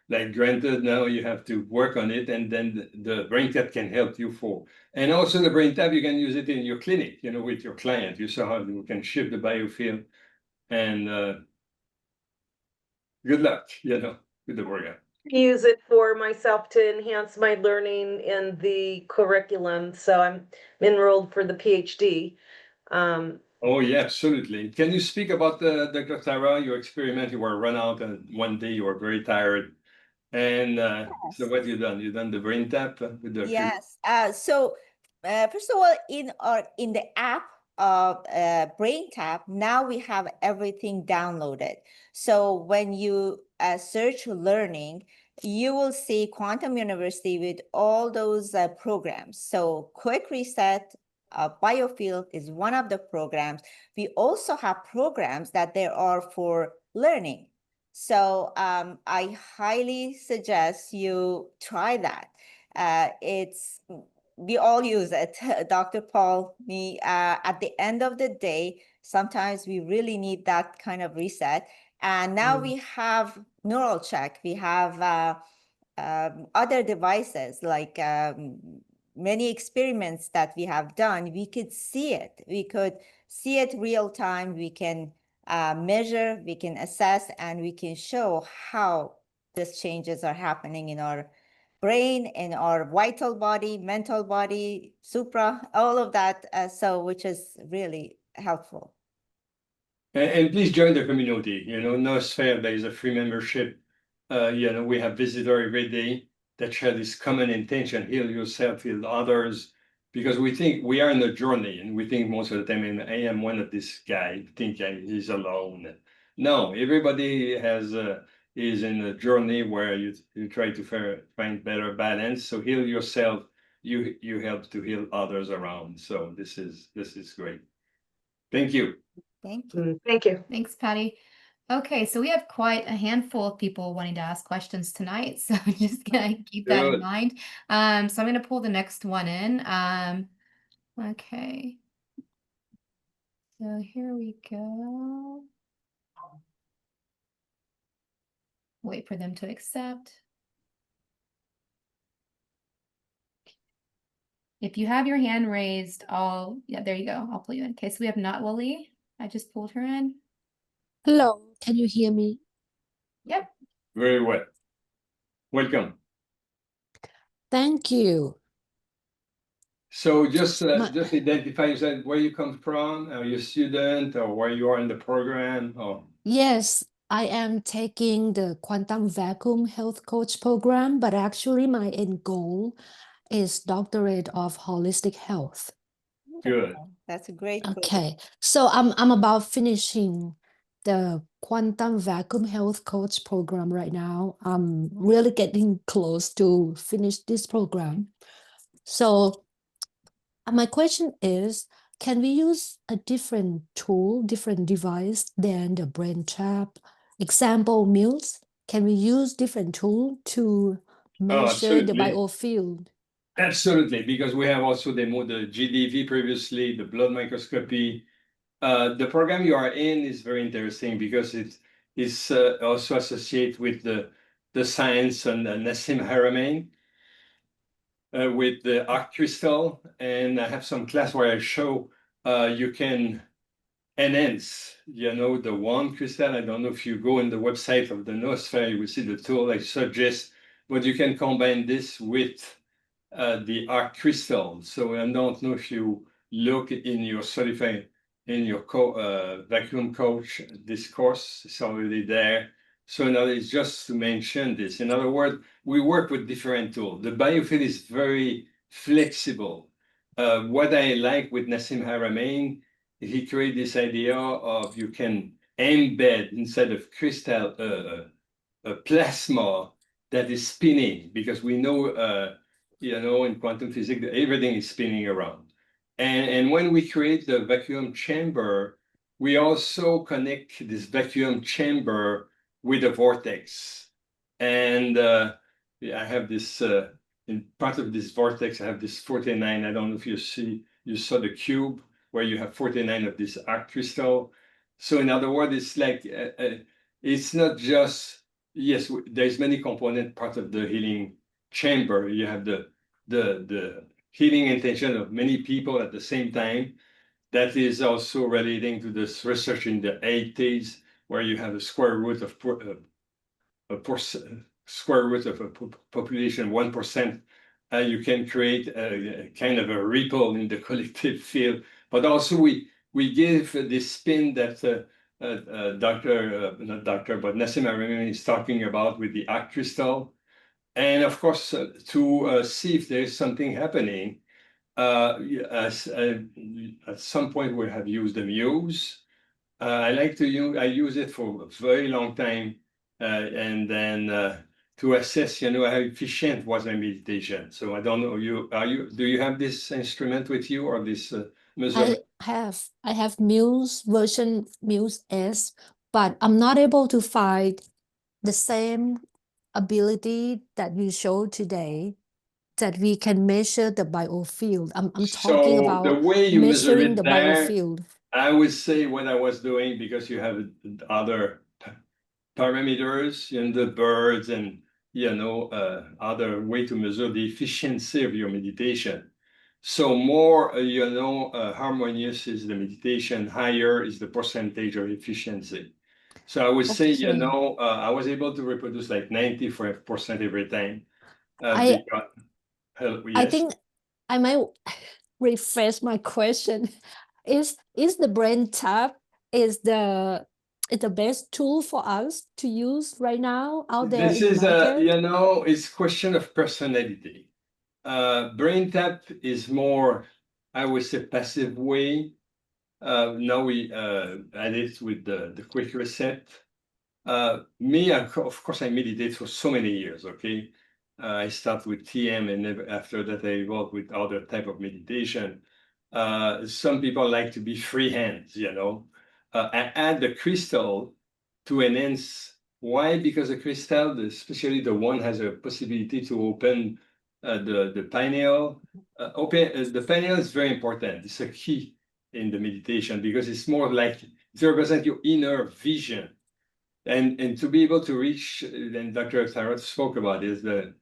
like granted. Now you have to work on it, and then the BrainTap can help you for. And also the BrainTap, you can use it in your clinic, with your client. You saw how you can shift the biofield, and good luck, with the program. use it for myself to enhance my learning in the curriculum. So I'm enrolled for the PhD. Oh, yeah, absolutely. Can you speak about Dr. Tara, your experiment? You were run out and one day you were very tired. And so Yes. what you done? You done the brain tap with the Yes. First of all, in the app of BrainTap, now we have everything downloaded. So when you search learning, you will see Quantum University with all those programs. So Quick Reset, Biofield is one of the programs. We also have programs that there are for learning. So I highly suggest you try that. We all use it. Dr. Paul, me, at the end of the day, sometimes we really need that kind of reset. And now we have NeuralChek. We have other devices like many experiments that we have done. We could see it. We could see it real time. We can measure, we can assess, and we can show how these changes are happening in our brain, in our vital body, mental body, supra, all of that. Which is really helpful. And please join the community. You know, Noosphere, there is a free membership. You know, we have visitors every day that share this common intention: heal yourself, heal others. Because we think we are in a journey, and we think most of the time, and I am one of this guy, thinking he's alone. No, everybody is in a journey where you try to find better balance. So heal yourself, you help to heal others around. So this is great. Thank you. Thank you. Thank you. Thanks, Patty. Okay, so we have quite a handful of people wanting to ask questions tonight, so just gonna keep that in Good. mind. So I'm gonna pull the next one in. Okay. So here we go. Wait for them to accept. If you have your hand raised, yeah, there you go. I'll pull you in. Okay, so we have Natwali. I just pulled her in. Hello, can you hear me? Yep. Very well. Welcome. Thank you. So just My- identify yourself, where you come from, are you a student, or where you are in the program? Or Yes, I am taking the Quantum Vacuum Health Coach program, but actually my end goal is Doctorate of Holistic Health. good. That's a great program. Okay, so I'm about finishing the Quantum Vacuum Health Coach program right now. I'm really getting close to finish this program. So my question is, can we use a different tool, different device than the BrainTap example meals? Can we use different tool to measure the absolutely. biofield? Absolutely, because we have also the GDV previously, the blood microscopy. The program you are in is very interesting because it is also associated with the science and Nassim Haramein. With the arc crystal, and I have some class where I show you can enhance, you know, the one crystal. I don't know if you go on the website of the Noosphere, you will see the tool I suggest, but you can combine this with the arc crystal. So I don't know if you look in your certified, in your vacuum coach, this course is already there. So in other words, just to mention this, in other words, we work with different tools. The Biofield is very flexible. What I like with Nassim Haramein, he created this idea of you can embed inside of crystal a plasma that is spinning, because we know, you know, in quantum physics, everything is spinning around. And when we create the vacuum chamber, we also connect this vacuum chamber with a vortex. And I have this, in part of this vortex, I have this 49. I don't know if you saw the cube where you have 49 of this arc crystal. So in other words, it's like, it's not just, yes, there's many component part of the healing chamber. You have the healing intention of many people at the same time. That is also relating to this research in the 80s, where you have a square root of square root of a population, 1%, you can create a kind of a ripple in the collective field. But also we give this spin that not doctor, but Nassim Haramein is talking about with the arc crystal. And of course, to see if there's something happening, at some point we have used the Muse. I use it for a very long time, and then to assess, how efficient was my meditation. So I don't know, do you have this instrument with you, or this measurement? I have Muse version Muse S, but I'm not able to find the same ability that you showed today, that we can measure the biofield. I'm talking So the about way you measure measuring it the there, biofield. I would say what I was doing, because you have other parameters in the birds and other way to measure the efficiency of your meditation. So more harmonious is the meditation, higher is the percentage of efficiency. So I would say, Okay. I was able to reproduce like 95% every time. I Yes. think I might rephrase my question. Is the BrainTap the best tool for us to use right now out there This in the is market? it's question of personality. BrainTap is more, I would say, passive way. Now we add it with the quick reset. Me, of course, I meditate for so many years, okay? I start with TM, and after that I evolved with other type of meditation. Some people like to be free hands, I add the crystal to enhance. Why? Because the crystal, especially the one, has a possibility to open the pineal. The pineal is very important. It's a key in the meditation, because it's more like it represents your inner vision. And to be able to reach, and Dr. Tarot spoke about, is the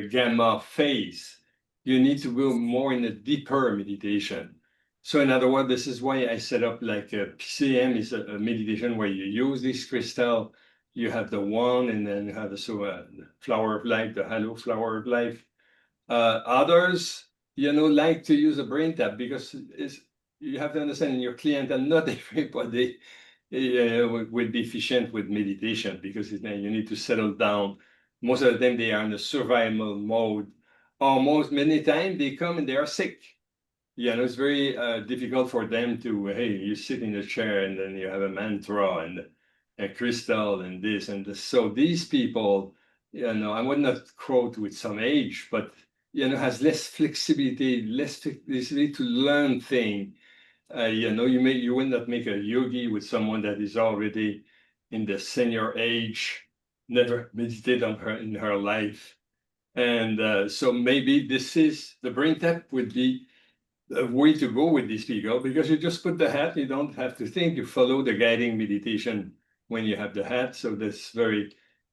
gamma phase. You need to go more in a deeper meditation. So in other words, this is why I set up like a PCM is a meditation where you use this crystal. You have the wand, and then you have the flower of life, the halo flower of life. Others, like to use a BrainTap, because you have to understand, in your client, and not everybody will be efficient with meditation, because you need to settle down. Most of the time they are in a survival mode, or many times they come and they are sick. It's very difficult for them to, hey, you sit in a chair and then you have a mantra and a crystal and this and this. So these people, I would not quote with some age, but has less flexibility to learn things. You will not make a yogi with someone that is already in the senior age, never meditated in her life. And so maybe this is the BrainTap would be a way to go with these people, because you just put the hat, you don't have to think, you follow the guiding meditation when you have the hat. So that's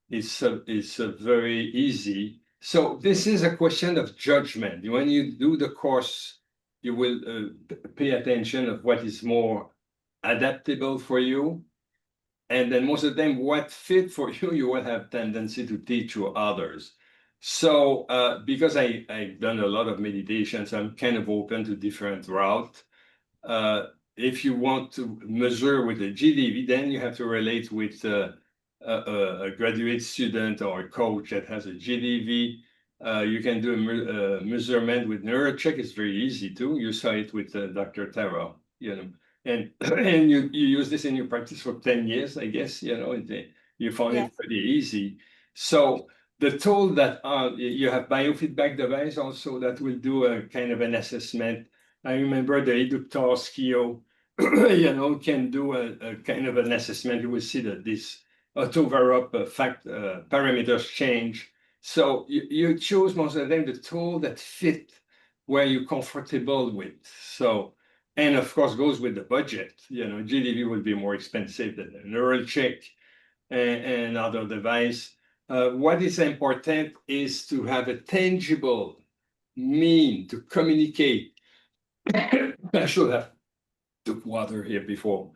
it's very easy. So this is a question of judgment. When you do the course, you will pay attention of what is more adaptable for you. And then most of the time, what fit for you, you will have tendency to teach to others. So because I've done a lot of meditations, I'm kind of open to different routes. If you want to measure with a GDV, then you have to relate with a graduate student or a coach that has a GDV. You can do a measurement with NeuralChek. It's very easy too. You saw it with Dr. Taro, and you use this in your practice for 10 years, I guess, you found Yes. it pretty easy. So the tool that you have biofeedback device also that will do a kind of an assessment. I remember the Eductor Skio, can do a kind of an assessment. You will see that this auto-varup parameters change. So you choose most of the time the tool that fit where you're comfortable with. So, and of course goes with the budget. GDV will be more expensive than a NeuralChek and other device. What is important is to have a tangible mean to communicate. I should have took water here before.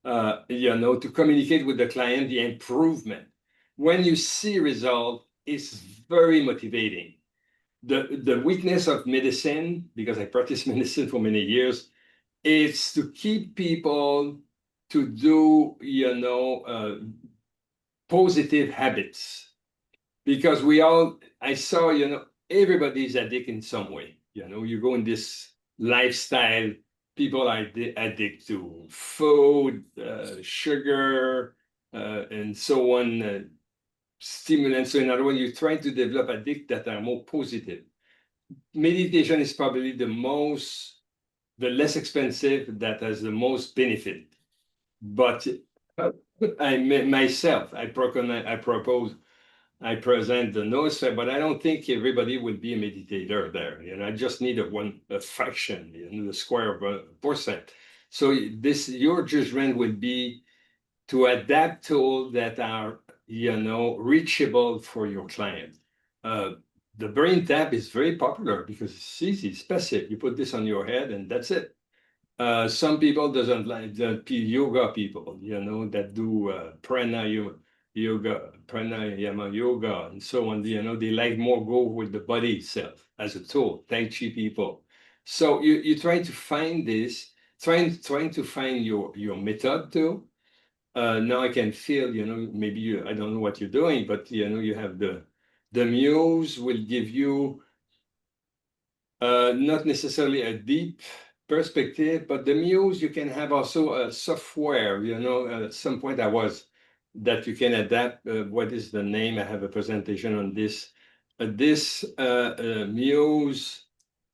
To communicate with the client the improvement. When you see result, is very motivating. The weakness of medicine, because I practiced medicine for many years, is to keep people to do, positive habits. Because I saw, everybody's addicted in some way. You go in this lifestyle, people are addicted to food, sugar, and so on, stimulants. So in other words, you're trying to develop addicts that are more positive. Meditation is probably the less expensive, that has the most benefit. But I present the Noosphere, but I don't think everybody will be a meditator there. I just need a fraction, the square of a percent. So your judgment would be to adapt tools that are, reachable for your client. The BrainTap is very popular because it's easy, it's passive. You put this on your head and that's it. Some people doesn't like the yoga people, that do pranayama yoga and so on. They like more go with the body itself as a tool. Tai Chi people. So you try to find this, trying to find your method too. Now I can feel, maybe I don't know what you're doing, but you have the Muse will give you not necessarily a deep perspective, but the Muse, you can have also a software, at some point that you can adapt. What is the name? I have a presentation on this. This Muse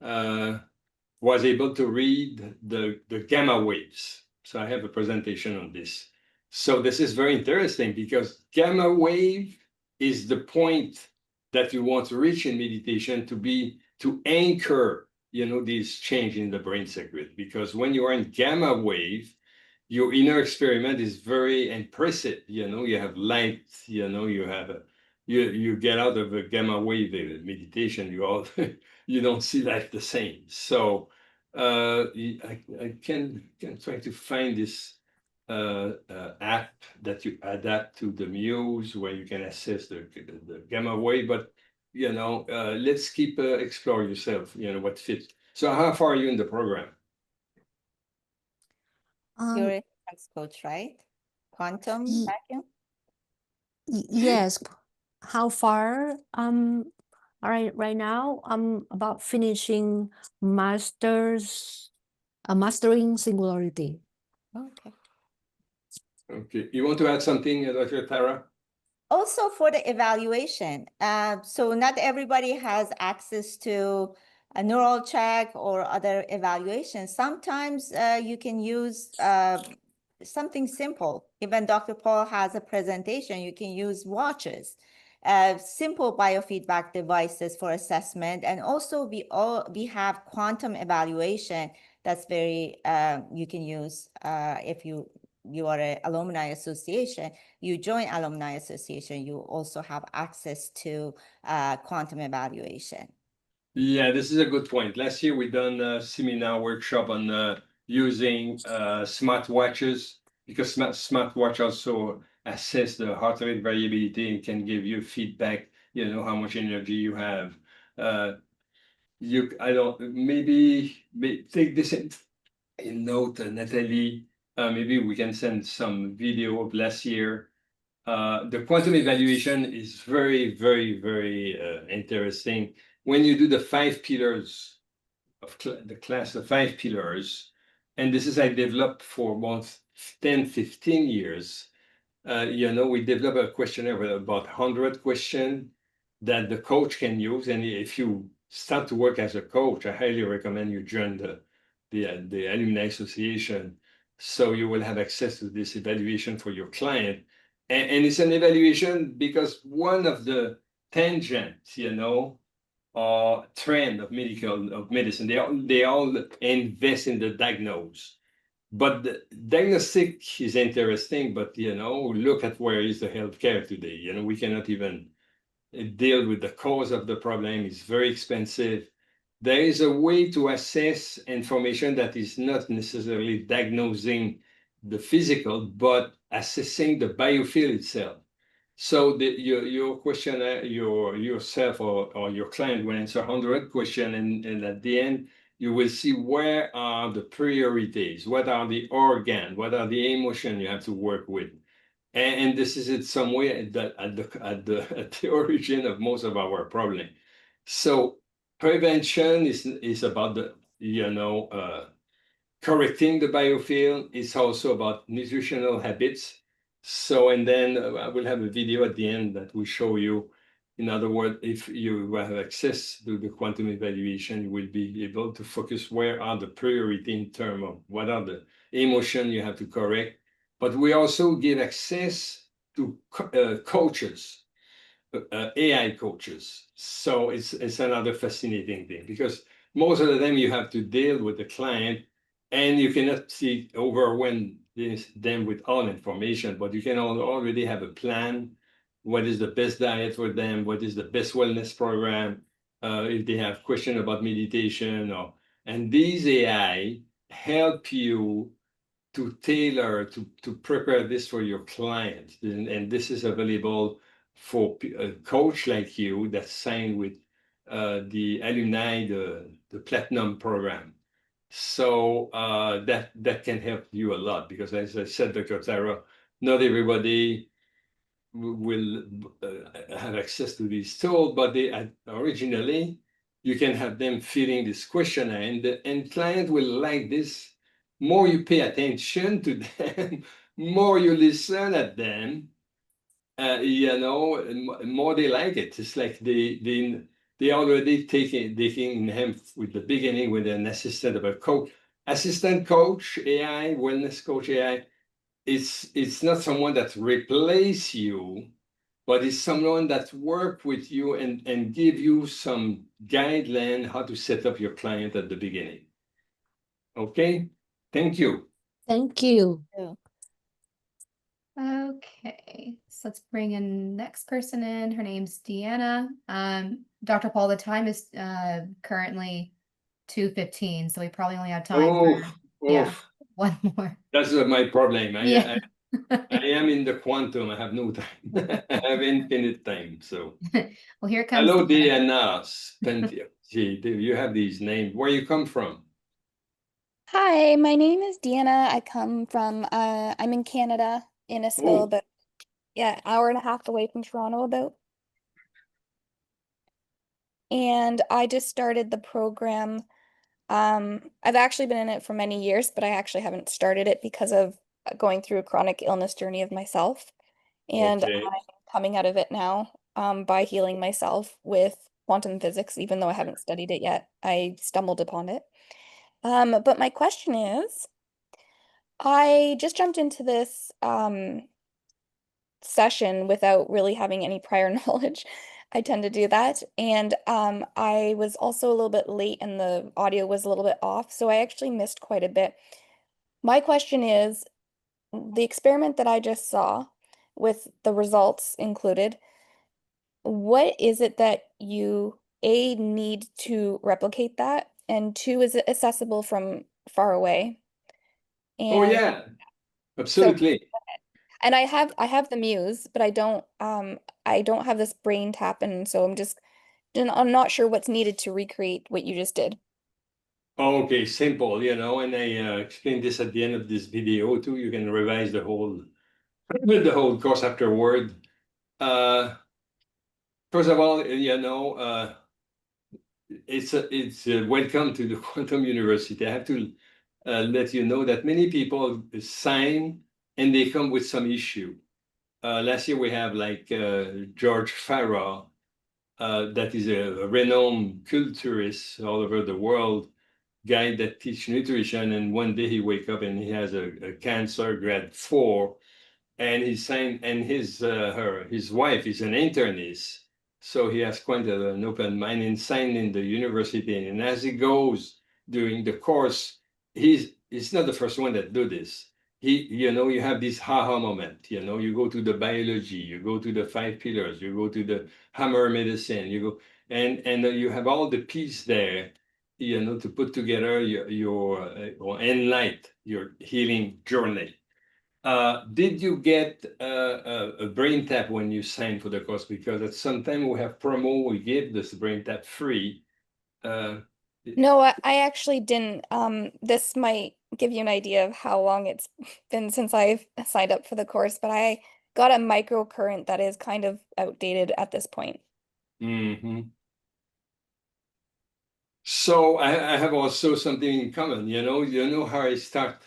was able to read the gamma waves. So I have a presentation on this. So this is very interesting because gamma wave is the point that you want to reach in meditation, to anchor, this change in the brain circuit. Because when you are in gamma wave, your inner experiment is very impressive. You have light, you get out of a gamma wave meditation, you don't see life the same. So I can try to find this app that you adapt to the Muse, where you can assess the gamma wave. But let's keep explore yourself. What fits. So how far are you in the program? You're a sex coach, right? Quantum Ye- vacuum? Yes. How far? All right now I'm about finishing mastering singularity. Okay. Okay. You want to add something, Dr. Tara? Also for the evaluation, so not everybody has access to a NeuralChek or other evaluations. Sometimes you can use something simple. Even Dr. Paul has a presentation, you can use watches, simple biofeedback devices for assessment. And also we have quantum evaluation that's very, you can use if you are an alumni association, you join alumni association, you also have access to quantum evaluation. Yeah, this is a good point. Last year we done a seminar workshop on using smartwatches, because smartwatch also assess the heart rate variability and can give you feedback, how much energy you have. Maybe take this in note, Natalie. Maybe we can send some video of last year. The quantum evaluation is very, very, very interesting. When you do the 5 pillars of the class, the 5 pillars, and this is I developed for about 10, 15 years. We develop a questionnaire with about 100 questions that the coach can use. And if you start to work as a coach, I highly recommend you join the Alumni Association, so you will have access to this evaluation for your client. And it's an evaluation because one of the tangents, trend of medicine, they all invest in the diagnose. But the diagnostic is interesting, but look at where is the healthcare today. We cannot even deal with the cause of the problem. It's very expensive. There is a way to assess information that is not necessarily diagnosing the physical, but assessing the biofield itself. So your questionnaire, yourself or your client will answer 100 questions, and at the end, you will see where are the priorities, what are the organs, what are the emotion you have to work with. And this is it somewhere at the origin of most of our problem. So prevention is about the, correcting the biofield. It's also about nutritional habits. So, and then I will have a video at the end that will show you, in other words, if you have access to the quantum evaluation, you will be able to focus where are the priority in terms of what are the emotion you have to correct. But we also give access to coaches, AI coaches. So it's another fascinating thing, because most of the time you have to deal with the client and you cannot overwhelm them with all information, but you can already have a plan. What is the best diet for them? What is the best wellness program? If they have question about meditation, and these AI help you to tailor, to prepare this for your client. And this is available for a coach like you that signed with the alumni, the platinum program. So that can help you a lot, because as I said, Dr. Tara, not everybody will have access to these tools, but they originally you can have them filling this questionnaire, and client will like this. More you pay attention to them, more you listen at them, more they like it. It's like they already taking him with the beginning with an assistant of a coach, assistant coach AI, wellness coach AI. It's not someone that replace you, but it's someone that work with you and give you some guideline how to set up your client at the beginning. Okay, thank you. Thank you. Okay, so let's bring in next person in. Her name's Deanna. Dr. Paul, the time is currently 2:15, so we probably only have time for one more. That's my problem. Yeah. I am in the quantum. I have no time. I have infinite time. So Well, here comes hello, Deanna. Deanna. Gee, you have these names. Where you come from? Hi, my name is Deanna. I come from I'm in Canada, Innisfil, Oh, but yeah, hour and a half away from Toronto about. And I just started the program. I've actually been in it for many years, but I actually haven't started it because of going through a chronic illness journey of myself. And okay. I'm coming out of it now, by healing myself with quantum physics, even though I haven't studied it yet. I stumbled upon it. But my question is, I just jumped into this session without really having any prior knowledge. I tend to do that. And I was also a little bit late and the audio was a little bit off, so I actually missed quite a bit. My question is, the experiment that I just saw with the results included, what is it that you, A, need to replicate that? And two, is it accessible from far away? Oh And yeah, so absolutely. and I have the Muse, but I don't have this BrainTap, and so I'm not sure what's needed to recreate what you just did. Okay, simple, and I explain this at the end of this video too. You can revise the whole course afterward. First of all, it's welcome to the Quantum University. I have to let you know that many people sign and they come with some issue. Last year we have like George Farah, that is a renowned culturist all over the world, guy that teach nutrition, and one day he wake up and he has a cancer grade 4, and he signed, and his wife is an internist, so he has quite an open mind and signed in the university. And as he goes during the course, he's not the first one that do this. You have this haha moment. You go to the biology, you go to the 5 pillars, you go to the hammer medicine, you go and you have all the piece there, to put together your enlight, your healing journey. Did you get a BrainTap when you signed for the course? Because at some time we have promo, we give this BrainTap free. No, I actually didn't. This might give you an idea of how long it's been since I've signed up for the course, but I got a microcurrent that is kind of outdated at this point. Mm-hmm. So I have also something in common, you know how I start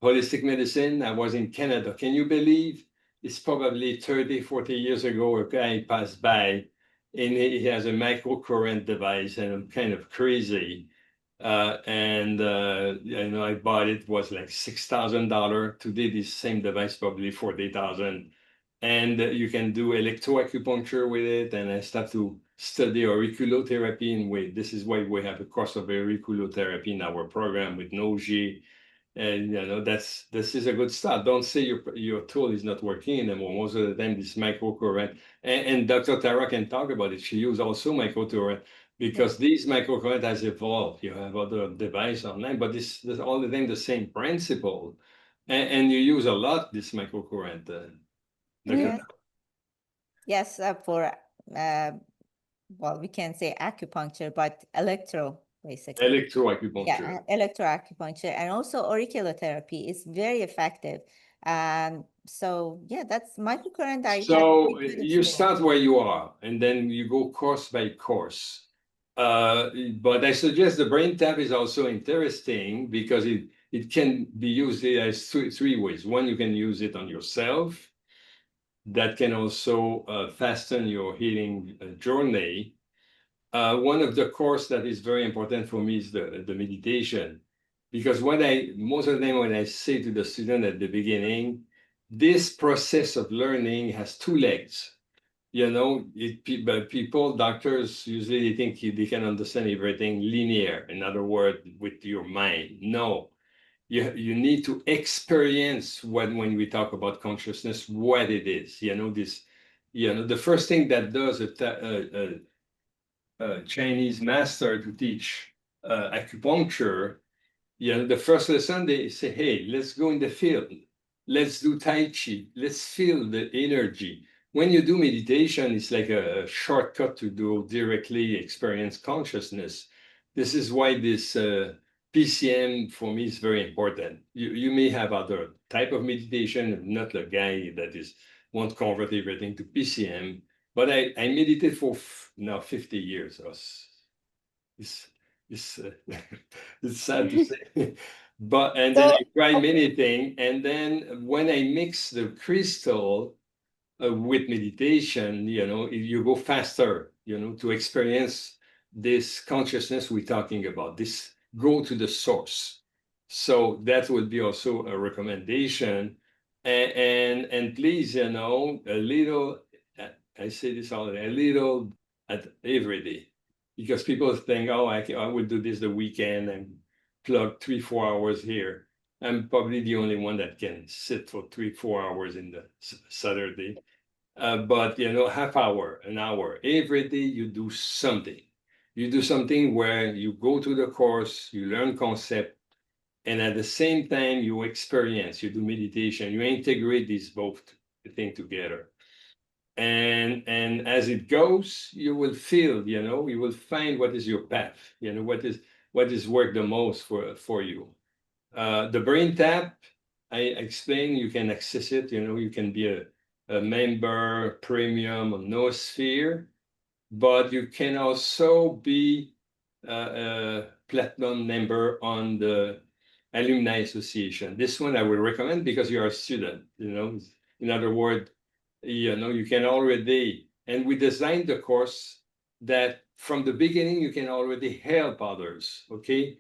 holistic medicine. I was in Canada. Can you believe it's probably 30, 40 years ago, a guy passed by and he has a microcurrent device and I'm kind of crazy. I bought it, was like $6,000. Today, this same device probably 40,000. And you can do electroacupuncture with it. And I start to study auriculotherapy. And this is why we have a course of auriculotherapy in our program with Noji. And this is a good start. Don't say your tool is not working anymore. Most of the time, this microcurrent, and Dr. Tara can talk about it. She used also microcurrent because these microcurrent has evolved. You have other device online, but this all the time the same principle, and you use a lot this microcurrent. Yes, for well, we can say acupuncture, but basically. Electroacupuncture. Yeah, electroacupuncture and also auriculotherapy is very effective. So yeah, that's microcurrent. So you start where you are, and then you go course by course. But I suggest the BrainTap is also interesting because it can be used as three ways. One, you can use it on yourself. That can also fasten your healing journey. One of the course that is very important for me is the meditation, because most of the time when I say to the student at the beginning, this process of learning has two legs. People, doctors, usually they think they can understand everything linear. In other words, with your mind. No, you need to experience when we talk about consciousness, what it is. The first thing that does a Chinese master to teach acupuncture, the first lesson they say, hey, let's go in the field. Let's do Tai Chi. Let's feel the energy. When you do meditation, it's like a shortcut to do directly experience consciousness. This is why this PCM for me is very important. You may have other type of meditation, not the guy that won't convert everything to PCM, but I meditate for now 50 years. It's sad to say. Then I try many things. And then when I mix the crystal with meditation, you go faster, to experience this consciousness we're talking about, this go to the source. So that would be also a recommendation. And please, a little, I say this all the time, a little at every day, because people think, oh, I will do this the weekend and plug 3-4 hours here. I'm probably the only one that can sit for 3-4 hours in the Saturday. But half hour, an hour, every day you do something. You do something where you go to the course, you learn concept, and at the same time you experience, you do meditation, you integrate these both things together. And as it goes, you will feel, you will find what is your path, what is work the most for you. The BrainTap, I explained, you can access it, you can be a member premium on Noosphere, but you can also be a platinum member on the Alumni Association. This one I will recommend because you're a student, in other words, you can already, and we designed the course that from the beginning, you can already help others, okay?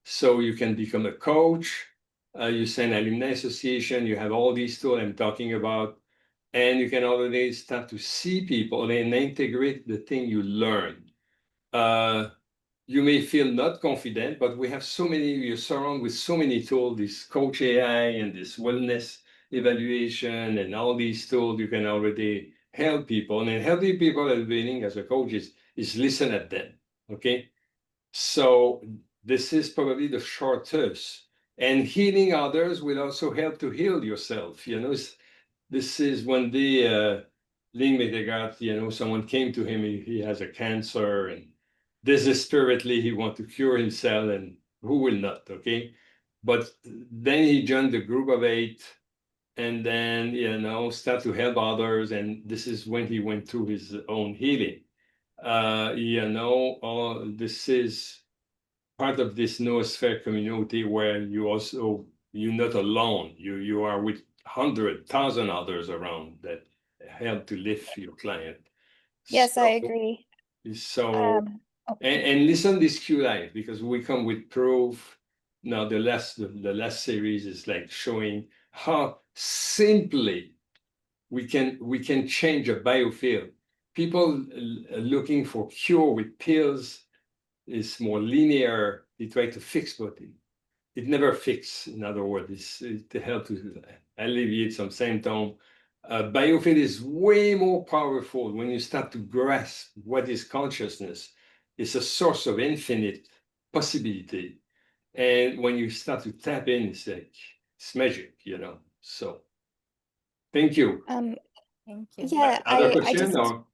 So you can become a coach, you sign Alumni Association, you have all these tools I'm talking about, and you can already start to see people and integrate the thing you learn. You may feel not confident, but we have you're surrounded with so many tools, this Coach AI and this wellness evaluation and all these tools, you can already help people. And then helping people at the beginning as a coach is listen at them, okay? So this is probably the shortest And healing others will also help to heal yourself. You know, this is one day, Ling Medegat, you know, someone came to him, he has a cancer, and desperately he wants to cure himself, and who will not, okay? But then he joined the group of 8, and then, you know, start to help others, and this is when he went through his own healing. You know, this is part of this Noosphere community where you're not alone. You are with 100,000 others around that help to lift your client. Yes, I agree. So, and listen this Q Live, because we come with proof. Now the last series is like showing how simply we can change a biofield. People looking for cure with pills is more linear. They try to fix, but it never fixes. In other words, it's to help to alleviate some symptom. Biofield is way more powerful when you start to grasp what is consciousness. It's a source of infinite possibility. And when you start to tap in, it's like, it's magic, you know. So thank you. Thank you. Yeah, Other I question just or?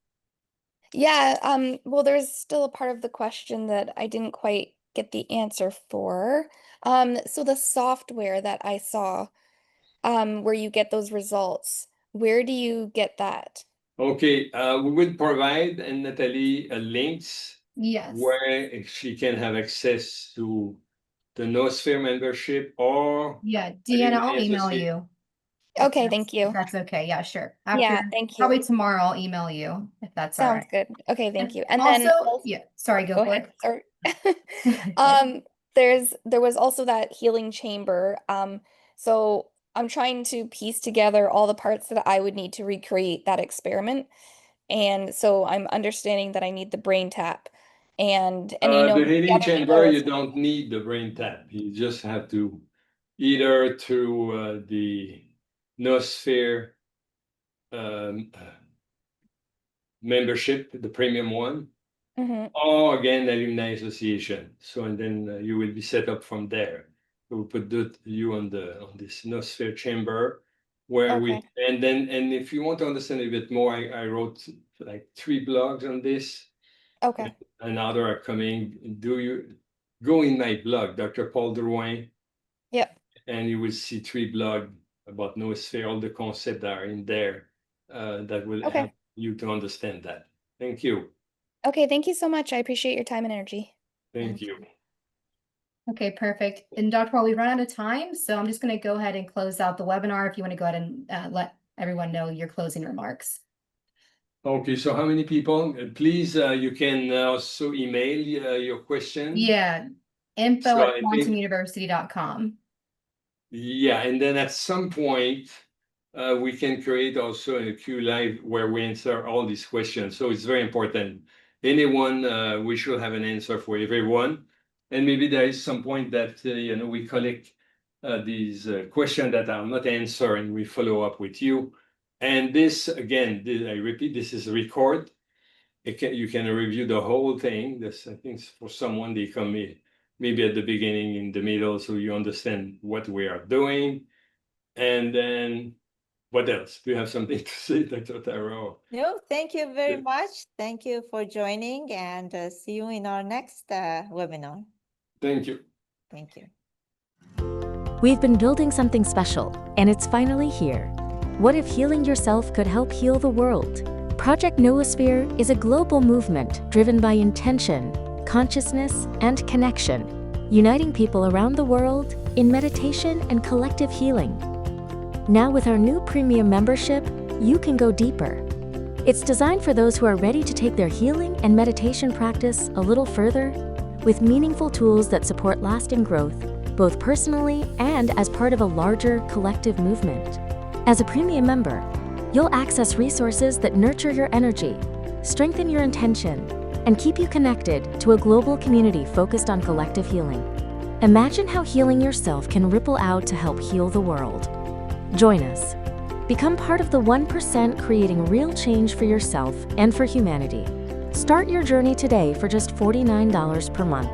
yeah, well, there's still a part of the question that I didn't quite get the answer for. So the software that I saw, where you get those results, where do you get that? Okay, we will provide Natalie links Yes. where she can have access to the Noosphere membership, or Yeah, Deanna, I'll Alumni email Associate. you. Okay, thank you. If that's okay. Yeah, sure. Yeah, After, thank you. probably tomorrow, I'll email you if that's all Sounds right. good. Okay, thank And you. And then also, yeah, sorry, go go for ahead. Sorry. it. There was also that healing chamber. So I'm trying to piece together all the parts that I would need to recreate that experiment. And so I'm understanding that I need the BrainTap. And you know, The the healing other thing I chamber, was you don't need the BrainTap. You just have to either through the Noosphere membership, the premium one, Mhm. or again, Alumni Association. So, and then you will be set up from there. We'll put you on this Noosphere chamber where Okay. and if you want to understand a bit more, I wrote like 3 blogs on this. Okay. And other are coming. Go in my blog, Dr. Paul Drouin, Yep. and you will see 3 blogs about Noosphere, all the concepts that are in there that will Okay. help you to understand that. Thank you. Okay, thank you so much. I appreciate your time and energy. Thank you. Okay, perfect. And Dr. Paul, we've run out of time, so I'm just going to go ahead and close out the webinar if you want to go ahead and let everyone know your closing remarks. Okay, so how many people? Please, you can also email your question. Yeah, So I think- info@quantumuniversity.com. Yeah, and then at some point, we can create also a Q Live where we answer all these questions. So it's very important. Anyone, we should have an answer for everyone. And maybe there is some point that, you know, we collect these questions that are not answered and we follow up with you. And this, again, I repeat, this is a record. You can review the whole thing. This, I think, for someone, they come maybe at the beginning, in the middle, so you understand what we are doing. And then what else? Do you have something to say, Dr. Taro? No, thank you very Good. much. Thank you for joining, and see you in our next webinar. Thank you. Thank you. We've been building something special, and it's finally here. What if healing yourself could help heal the world? Project Noosphere is a global movement driven by intention, consciousness, and connection, uniting people around the world in meditation and collective healing. Now with our new premium membership, you can go deeper. It's designed for those who are ready to take their healing and meditation practice a little further, with meaningful tools that support lasting growth, both personally and as part of a larger collective movement. As a premium member, you'll access resources that nurture your energy, strengthen your intention, and keep you connected to a global community focused on collective healing. Imagine how healing yourself can ripple out to help heal the world. Join us. Become part of the 1% creating real change for yourself and for humanity. Start your journey today for just $49 per month.